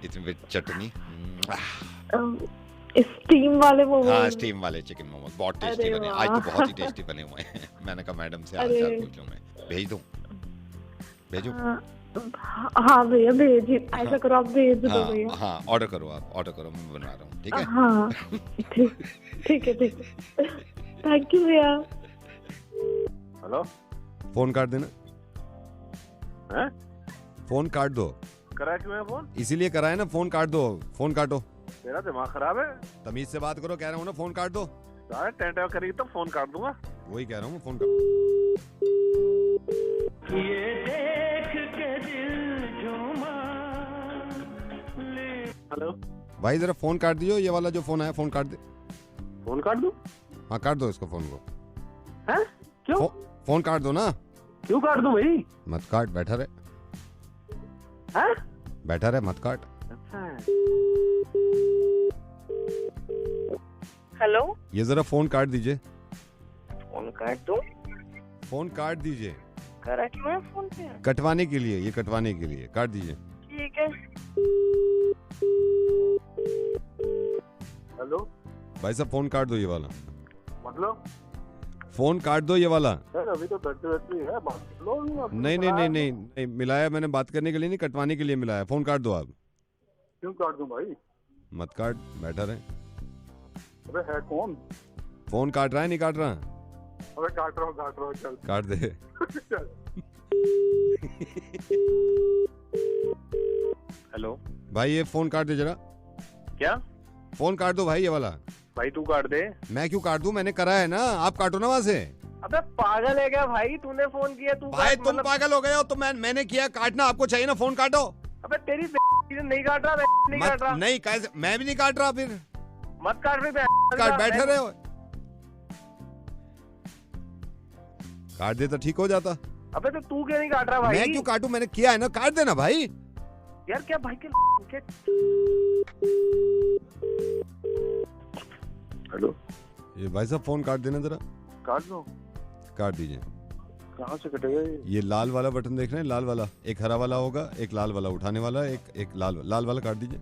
इतनी चटनी, स्टीम वाले मोमोज। हाँ, स्टीम वाले चिकन मोमोज बहुत टेस्टी बने। आज तो बहुत ही टेस्टी बने हुए हैं। मैंने कहा मैडम से हाल चाल पूछूं, मैं भेजूं? हाँ भैया भेजिए, ऐसा करो आप भेज दो भैया। हाँ, ऑर्डर करो, आप ऑर्डर करो, मैं बना रहा हूँ। ठीक है? हाँ ठीक है थैंक यू भैया। हेलो, फोन काट देना। हैं? फोन काट दो। करा क्यों है फोन? इसीलिए करा है ना, फोन काट दो। फोन काटो। तेरा दिमाग खराब है? तमीज से बात करो, कह रहा हूँ ना, फोन काट दो। सारे टेंट करेगी तो फोन काट दूंगा। वही कह रहा हूँ, फोन काट। ये देख के दिल झूमा। हेलो भाई जरा फोन काट दियो, ये वाला जो फोन आया, फोन काट दे। फोन काट दूं? हाँ काट दो इसको, फोन को। हैं? क्यों? फोन काट दो ना। क्यों काट दूं भाई? मत काट, बैठा रहे। हैं? बैठा रहे, मत काट। अच्छा है। हेलो, ये जरा फोन काट दीजिए। फोन काट दो? फोन काट दीजिए। करा क्यों है फोन पे? कटवाने के लिए, ये कटवाने के लिए काट दीजिए। ठीक है। हेलो भाई साहब फोन काट दो ये वाला। मतलब? फोन काट दो ये वाला। सर अभी तो बैटरी है, बात लो। नहीं, मिलाया मैंने बात करने के लिए नहीं, कटवाने के लिए मिलाया। फोन काट दो आप। क्यों काट दूं भाई? मत काट, बैठा रहे। अबे है कौन? फोन काट रहा है, नहीं काट रहा? अबे काट रहा हूँ चल। काट दे। हेलो भाई ये फोन काट दे जरा। क्या? फोन काट दो भाई ये वाला। भाई तू काट दे। मैं क्यों काट दूं? मैंने करा है ना, आप काटो ना वहाँ से। अबे पागल है क्या भाई? तूने फोन किया, तू भाई तुम पागल हो गए हो तो मैंने किया, काटना आपको चाहिए ना, फोन काटो। अबे तेरी नहीं काट रहा, नहीं काट रहा। नहीं कैसे, मैं भी नहीं काट रहा। फिर मत काट रही, काट बैठे रहे हो। काट दे तो ठीक हो जाता। अबे तो तू क्यों नहीं काट रहा भाई? मैं क्यों काटूं? मैंने किया है ना, काट देना भाई। यार क्या भाई के हेलो, ये भाई साहब फोन काट देना जरा। काट दो। काट दीजिए। कहाँ से कटेगा ये लाल वाला बटन देख रहे हैं, लाल वाला, एक हरा वाला होगा, एक लाल वाला उठाने वाला, एक लाल वाला काट दीजिए।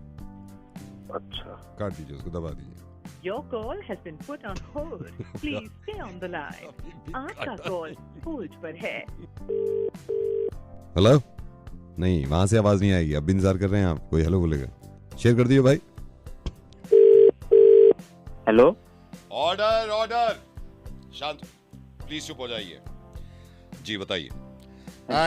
अच्छा काट दीजिए, उसको दबा दीजिए। Your call has been put on hold. Please stay on the line. आपका कॉल होल्ड पर है। हेलो? नहीं, वहां से आवाज नहीं आएगी। अब इंतजार कर रहे हैं आप, कोई हेलो बोलेगा। शेयर कर दियो भाई। Hello, order. शांत, प्लीज चुप हो जाइए। जी बताइए।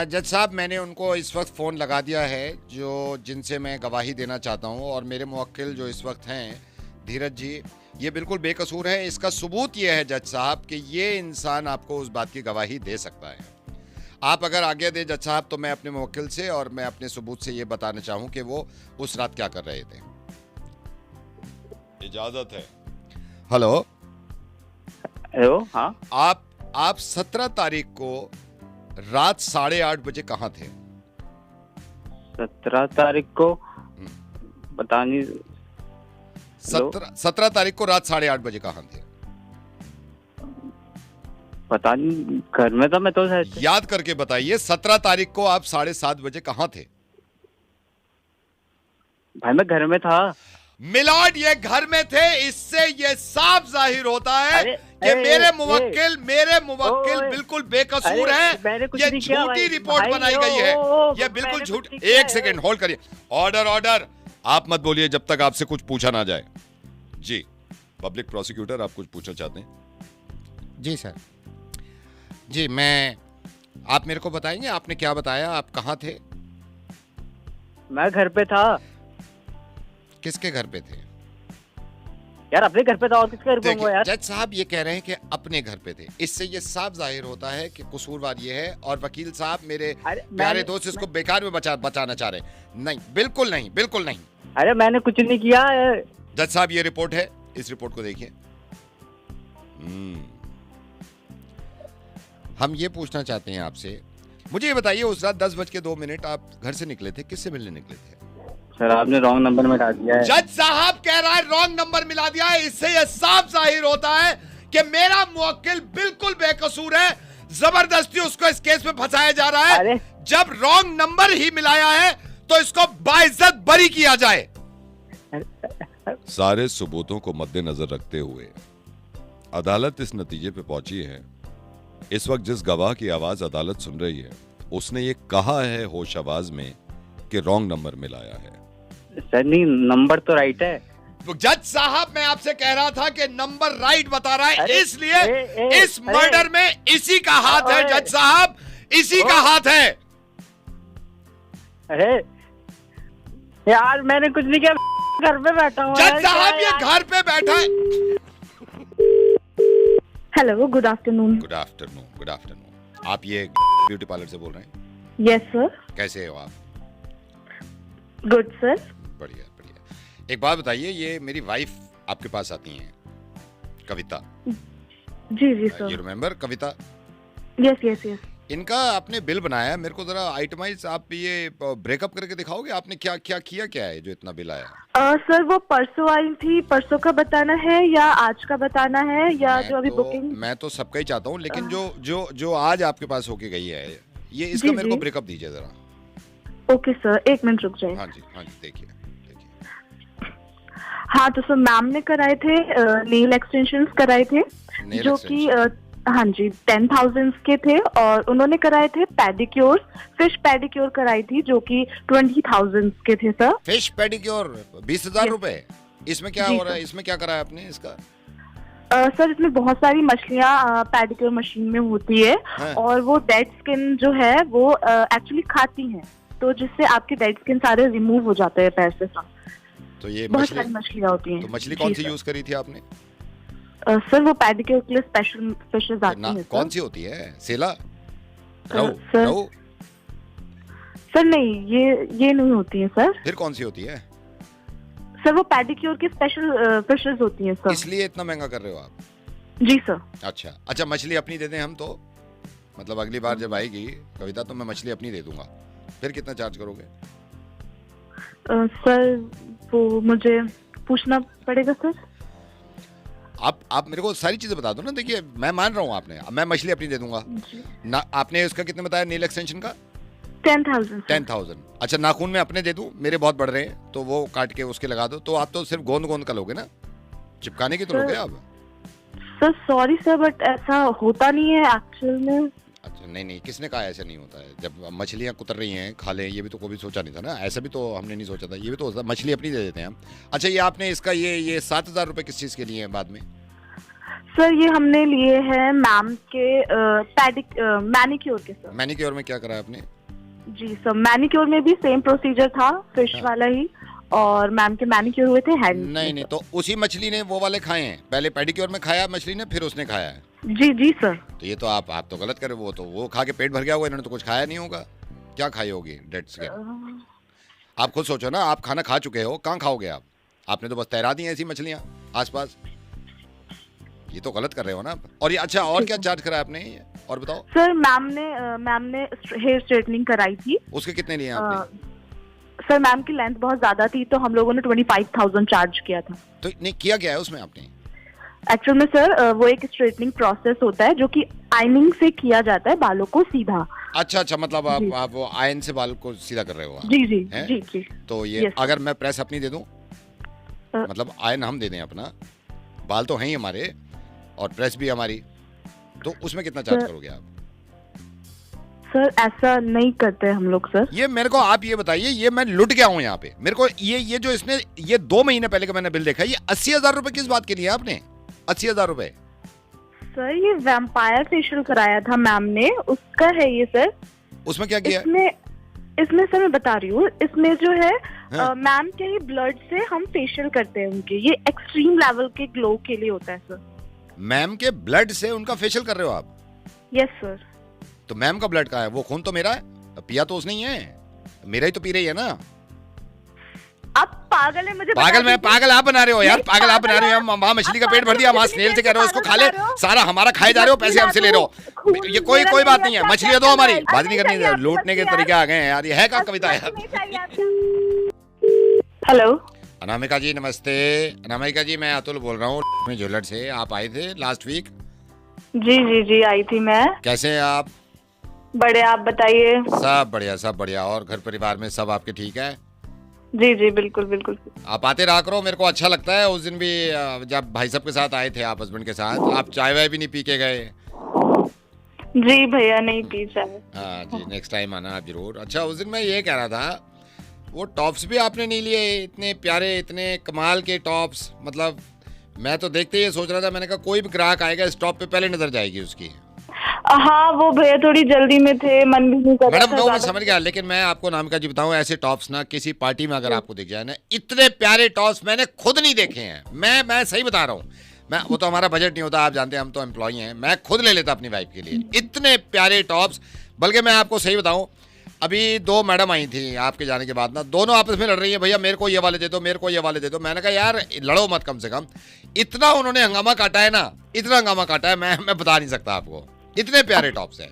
जज साहब, मैंने उनको इस वक्त फोन लगा दिया है जिनसे मैं गवाही देना चाहता हूं, और मेरे मुवक्किल जो इस वक्त हैं धीरज जी, ये बिल्कुल बेकसूर है। इसका सबूत ये है जज साहब कि ये इंसान आपको उस बात की गवाही दे सकता है। आप अगर आज्ञा दे जज साहब, तो मैं अपने मुवक्किल से और मैं अपने सबूत से ये बताना चाहूं कि वो उस रात क्या कर रहे थे। इजाजत है? हेलो? हाँ। आप 17 तारीख को रात 8:30 बजे कहाँ थे? 17 तारीख को पता नहीं। 17 तारीख को रात 8:30 बजे कहाँ थे? पता नहीं, घर में था मैं तो। याद करके बताइए, 17 तारीख को आप 7:30 बजे कहाँ थे? भाई मैं घर में था। मिलाड, ये घर में थे। इससे ये साफ जाहिर होता है कि मेरे मुवक्किल बिल्कुल बेकसूर हैं। ये झूठी रिपोर्ट बनाई गई है, ये बिल्कुल झूठ। एक सेकंड होल्ड करिए। ऑर्डर। आप मत बोलिए जब तक आपसे कुछ पूछा ना जाए। जी पब्लिक प्रोसिक्यूटर, आप कुछ पूछना चाहते हैं? जी सर। जी आप मेरे को बताएंगे आपने क्या बताया, आप कहाँ थे? मैं घर पे था। किसके घर पे थे? यार अपने घर पे था, और किसके घर पे होऊंगा यार? जज साहब ये कह रहे हैं कि अपने घर पे थे, इससे ये साफ जाहिर होता है कि कसूरवार ये है, और वकील साहब मेरे प्यारे दोस्त इसको बेकार में बचाना चाह रहे हैं। नहीं, बिल्कुल नहीं, बिल्कुल नहीं। अरे मैंने कुछ नहीं किया। जज साहब ये रिपोर्ट है, इस रिपोर्ट को देखिए। हम ये पूछना चाहते हैं आपसे, मुझे ये बताइए उस रात 10:02 आप घर से निकले थे, किससे मिलने निकले थे? सर आपने रॉन्ग नंबर मिला दिया है। जज साहब कह रहा है रॉन्ग नंबर मिला दिया है, इससे यह साफ जाहिर होता है कि मेरा मुवक्किल बिल्कुल बेकसूर है, जबरदस्ती उसको इस केस में फंसाया जा रहा है। जब रॉन्ग नंबर ही मिलाया है तो इसको बाइज्जत बरी किया जाए। सारे सबूतों को मद्देनजर रखते हुए अदालत इस नतीजे पे पहुंची है, इस वक्त जिस गवाह की आवाज अदालत सुन रही है उसने ये कहा है होश आवाज में कि रॉन्ग नंबर मिलाया है। सर नहीं, नंबर तो राइट है। जज साहब मैं आपसे कह रहा था कि नंबर राइट बता रहा है, इसलिए इस मर्डर में इसी का हाथ है। जज साहब इसी का हाथ है। अरे यार मैंने कुछ नहीं किया, घर पे बैठा हूँ। जज साहब ये घर पे बैठा है। Hello, good afternoon. Good afternoon, good afternoon. आप ये ब्यूटी पार्लर से बोल रहे हैं? Yes sir. कैसे हो आप? Good sir. बढ़िया बढ़िया। एक बात बताइए, ये मेरी वाइफ आपके पास आती हैं, कविता। जी जी sir. You remember Kavita? Yes yes yes. इनका आपने बिल बनाया, मेरे को जरा आइटमाइज आप ये ब्रेकअप करके दिखाओगे, आपने क्या क्या किया, क्या है जो इतना बिल आया? सर वो परसों आई थी, परसों का बताना है या आज का बताना है या जो अभी बुकिंग? मैं तो सबका ही चाहता हूँ, लेकिन जो जो जो आज आपके पास होके गई है, ये इसका मेरे को ब्रेकअप दीजिए जरा। ओके सर, 1 मिनट रुक जाए। हाँ जी देखिए। हाँ तो सर मैम ने कराए थे नेल एक्सटेंशंस कराए थे, जो कि हाँ जी 10,000 के थे, और उन्होंने कराए थे पेडिक्योर, फिश पेडिक्योर कराई थी जो कि 20,000 के थे सर। फिश पेडिक्योर 20,000 रुपए? इसमें क्या हो रहा है, इसमें क्या कराया आपने इसका? सर इसमें बहुत सारी मछलियाँ पेडिक्योर मशीन में होती है, और वो डेड स्किन जो है वो एक्चुअली खाती हैं, तो जिससे आपके डेड स्किन सारे रिमूव हो जाते हैं पैर से। तो ये बहुत सारी मछलियाँ होती हैं। तो मछली कौन सी यूज करी थी आपने? सर वो पेडिक्योर के लिए स्पेशल फिशेस आती हैं। कौन सी होती है? सेला? रहू? सर नहीं, ये नहीं होती है सर। फिर कौन सी होती है? सर वो पेडिक्योर की स्पेशल फिशेस होती हैं सर। इसलिए इतना महंगा कर रहे हो आप? जी सर। अच्छा मछली अपनी दे दें हम तो, मतलब अगली बार जब आएगी कविता तो मैं मछली अपनी दे दूंगा। फिर कितना चार्ज करोगे? सर वो मुझे पूछना पड़ेगा सर। आप मेरे को सारी चीजें बता दो ना। देखिए मैं मान रहा हूँ आपने, मैं मछली अपनी दे दूंगा ना। आपने उसका कितने बताया नेल एक्सटेंशन का? 10,000। 10,000। अच्छा नाखून में अपने दे दूं, मेरे बहुत बढ़ रहे हैं तो वो काट के उसके लगा दो। तो आप तो सिर्फ गोंद का लोगे ना, चिपकाने की तो लोगे आप? सर सॉरी सर, बट ऐसा होता नहीं है एक्चुअल में। अच्छा नहीं, किसने कहा ऐसा नहीं होता है? जब मछलियाँ कुतर रही हैं खा लें, ये भी तो कोई सोचा नहीं था ना, ऐसा भी तो हमने नहीं सोचा था। ये भी तो होता, मछली अपनी दे देते हैं हम। अच्छा ये आपने इसका ये 7,000 रुपए किस चीज के लिए हैं बाद में? सर ये हमने लिए हैं मैम के मैनिक्योर के सर। मैनिक्योर में क्या करा आपने? जी सर मैनिक्योर में भी सेम प्रोसीजर था, फिश वाला ही, और मैम के मैनिक्योर हुए थे हैंड। नहीं तो उसी मछली ने वो वाले खाए हैं, पहले पेडिक्योर में खाया मछली ने, फिर उसने खाया है। जी सर। तो ये तो आप तो गलत कर रहे हो। वो खा के पेट भर गया होगा, इन्होंने तो कुछ खाया नहीं होगा। क्या खाई होगी डेड स्किन? आप खुद सोचो ना, आप खाना खा चुके हो, कहाँ खाओगे आप? आपने तो बस तैरा दी ऐसी मछलियाँ आसपास। ये तो गलत कर रहे हो ना आप। और ये अच्छा और क्या चार्ज करा आपने, और बताओ? सर मैम ने हेयर स्ट्रेटनिंग कराई थी। उसके कितने लिए आपने? सर मैम की लेंथ बहुत ज्यादा थी तो हम लोगों ने 25,000 चार्ज किया था। तो नहीं किया गया है उसमें आपने? एक्चुअल में सर वो एक स्ट्रेटनिंग प्रोसेस होता है जो कि आयनिंग से किया जाता है बालों को सीधा। अच्छा मतलब आप वो आयन से बाल को सीधा कर रहे हो? जी। तो ये अगर मैं प्रेस अपनी दे दूं, मतलब आयन हम दे दें अपना, बाल तो हैं ही हमारे और प्रेस भी हमारी, तो उसमें कितना चार्ज करोगे आप? सर ऐसा नहीं करते हम लोग सर। ये मेरे को आप ये बताइए, ये मैं लुट गया हूँ यहाँ पे। मेरे को ये जो इसने ये 2 महीने पहले का मैंने बिल देखा, ये 80,000 रुपए किस बात के लिए आपने? 80,000 रुपए सर ये वैम्पायर फेशियल कराया था मैम ने, उसका है ये सर। उसमें क्या किया? इसमें सर मैं बता रही हूँ, इसमें जो है हाँ? मैम के ही ब्लड से हम फेशियल करते हैं उनके, ये एक्सट्रीम लेवल के ग्लो के लिए होता है सर। मैम के ब्लड से उनका फेशियल कर रहे हो आप? Yes sir. तो मैम का ब्लड कहाँ है? वो खून तो मेरा है, पिया तो उसने ही है, मेरा ही तो पी रही है ना। आप पागल है, मुझे पागल आप बना रहे हो यार, पागल आप बना रहे हो। वहाँ मछली का पेट भर दिया, वहाँ स्नेल से कह रहे हो इसको खा ले, सारा हमारा खाए जा रहे हो, पैसे हमसे ले रहे हो। ये कोई बात नहीं है, मछलियाँ दो हमारी, बात नहीं करनी, लूटने के तरीके आ गए हैं यार। ये है क्या कविता यार? हेलो अनामिका जी नमस्ते। अनामिका जी मैं अतुल बोल रहा हूँ ज्वेलर से, आप आए थे लास्ट वीक? जी आई थी मैं। कैसे हैं आप? बड़े, आप बताइए। सब बढ़िया। और घर परिवार में सब आपके ठीक है? जी बिल्कुल। आप आते रहा करो, मेरे को अच्छा लगता है। उस दिन भी जब भाई साहब के साथ आए थे, आप हस्बैंड के साथ, आप चाय वाय भी नहीं पी के गए। जी भैया नहीं पी चाय। हाँ जी, नेक्स्ट टाइम आना आप जरूर। अच्छा उस दिन मैं ये कह रहा था, वो टॉप्स भी आपने नहीं लिए, इतने प्यारे इतने कमाल के टॉप्स। मतलब मैं तो देखते ही सोच रहा था, मैंने कहा कोई भी ग्राहक आएगा इस टॉप पे पहले नजर जाएगी उसकी। हाँ वो भैया थोड़ी जल्दी में थे, मन भी नहीं कर रहा था। मैडम मैं समझ गया, लेकिन मैं आपको अनामिका जी बताऊं, ऐसे टॉप्स ना किसी पार्टी में अगर आपको दिख जाए ना, इतने प्यारे टॉप्स मैंने खुद नहीं देखे हैं। मैं सही बता रहा हूँ, मैं वो तो हमारा बजट नहीं होता, आप जानते हैं हम तो एम्प्लॉय हैं, मैं खुद ले लेता अपनी वाइफ के लिए इतने प्यारे टॉप्स। बल्कि मैं आपको सही बताऊं, अभी 2 मैडम आई थी आपके जाने के बाद ना, दोनों आपस में लड़ रही है, भैया मेरे को ये वाले दे दो, मेरे को ये वाले दे दो। मैंने कहा यार लड़ो मत, कम से कम। इतना उन्होंने हंगामा काटा है ना, इतना हंगामा काटा है, मैं बता नहीं सकता आपको, इतने प्यारे टॉप्स हैं।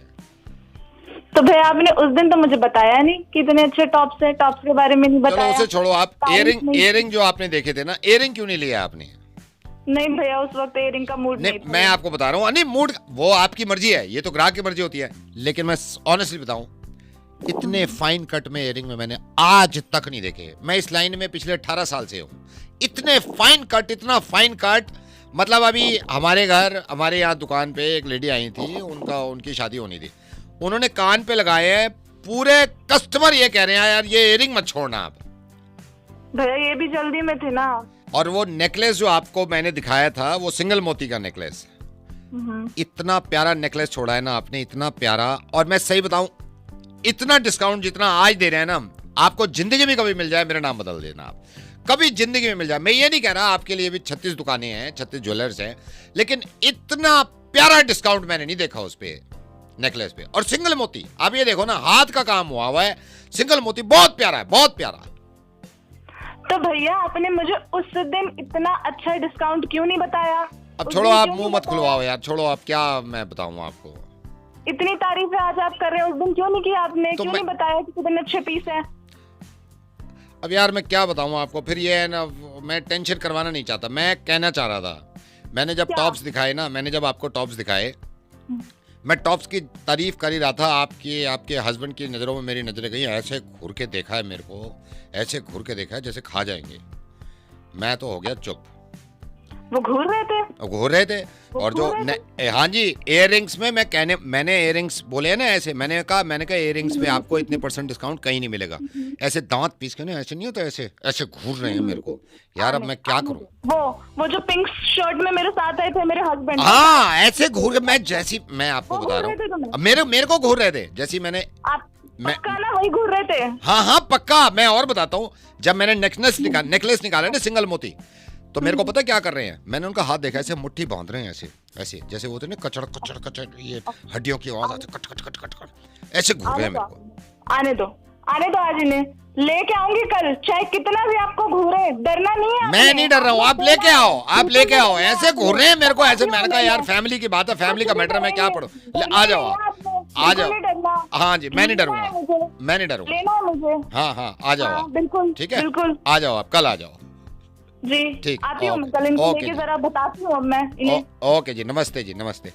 तो भैया आपने उस दिन तो मुझे बताया नहीं कि इतने अच्छे टॉप्स हैं, टॉप्स के बारे में नहीं बताया। चलो उसे छोड़ो, आप इयरिंग जो आपने देखे थे ना, इयरिंग क्यों नहीं लिया आपने? नहीं भैया उस वक्त इयरिंग का मूड नहीं था। मैं आपको बता रहा हूँ, नहीं मूड वो आपकी मर्जी है, ये तो ग्राहक की मर्जी होती है, लेकिन मैं ऑनेस्टली बताऊं, इतने फाइन कट में इयरिंग में मैंने आज तक नहीं देखे। मैं इस लाइन में पिछले 18 साल से हूँ। इतने फाइन कट, इतना फाइन कट, मतलब अभी हमारे घर, हमारे यहाँ दुकान पे एक लेडी आई थी, उनकी शादी होनी थी, उन्होंने कान पे लगाए हैं, पूरे कस्टमर ये कह रहे हैं यार ये इयरिंग मत छोड़ना आप। भैया ये भी जल्दी में थे ना। और वो नेकलेस जो आपको मैंने दिखाया था, वो सिंगल मोती का नेकलेस, इतना प्यारा नेकलेस छोड़ा है ना आपने, इतना प्यारा। और मैं सही बताऊं, इतना डिस्काउंट जितना आज दे रहे हैं ना, आपको जिंदगी में कभी मिल जाए, मेरा नाम बदल देना आप, कभी जिंदगी में मिल जाए। मैं ये नहीं कह रहा आपके लिए भी 36 दुकानें हैं, 36 ज्वेलर्स हैं, लेकिन इतना प्यारा डिस्काउंट मैंने नहीं देखा उस पे नेकलेस पे। और सिंगल मोती आप ये देखो ना, हाथ का काम हुआ है, सिंगल मोती बहुत प्यारा है, बहुत प्यारा। तो भैया आपने मुझे उस दिन इतना अच्छा डिस्काउंट क्यों नहीं बताया? अब छोड़ो, आप मुंह मत खुलवाओ यार, छोड़ो, आप क्या मैं बताऊं आपको। इतनी तारीफें आज आप कर रहे हो, उस दिन क्यों नहीं किया आपने? तो क्यों नहीं बताया कि कितने अच्छे पीस हैं? अब यार मैं क्या बताऊं आपको, फिर ये है ना, मैं टेंशन करवाना नहीं चाहता। मैं कहना चाह रहा था, मैंने जब टॉप्स दिखाए ना, मैंने जब आपको टॉप्स दिखाए, मैं टॉप्स की तारीफ कर ही रहा था, आपके हस्बैंड की नज़रों में मेरी नजरें गई, ऐसे घूर के देखा है मेरे को, ऐसे घूर के देखा है जैसे खा जाएंगे। मैं तो हो गया चुप। वो घूर रहे थे और जो हाँ जी, इयररिंग्स में मैंने इयररिंग्स बोले हैं ना, ऐसे मैंने कहा इयररिंग्स पे आपको इतने % डिस्काउंट कहीं नहीं मिलेगा। ऐसे दांत पीस के ना, ऐसे नहीं होता, ऐसे घूर रहे हैं मेरे को यार। अब मैं क्या करूं? वो जो पिंक शर्ट में मेरे साथ आए थे मेरे हस्बैंड, हाँ ऐसे घूर के, मैं आपको बता रहा हूँ, मेरे को घूर रहे थे, जैसी मैंने पक्का ना वही घूर रहे थे। हाँ पक्का। मैं और बताता हूँ, जब मैंने नेकलेस निकाला ना सिंगल मोती, तो मेरे को पता क्या कर रहे हैं, मैंने उनका हाथ देखा, ऐसे मुट्ठी बांध रहे हैं, ऐसे जैसे वो थे ना कचड़, ये हड्डियों की आवाज आती, कट, ऐसे घूर रहे हैं मेरे को। आने दो आज इन्हें लेके आऊंगी कल, चाहे कितना भी आपको घूरे, डरना नहीं है। मैं नहीं डर रहा हूँ, आप लेके आओ। ऐसे घूर रहे हैं मेरे को, ऐसे। मैंने कहा यार फैमिली की बात है, फैमिली का मैटर, मैं क्या पढ़ूँ। आ जाओ। हाँ जी, मैं नहीं डरूंगा, लेना मुझे। हाँ आ जाओ, बिल्कुल ठीक है, आ जाओ आप, कल आ जाओ जी। ठीक, आती हूँ मैं कल, इनको लेके जरा बताती हूँ मैं इन्हें। ओके जी, नमस्ते जी, नमस्ते।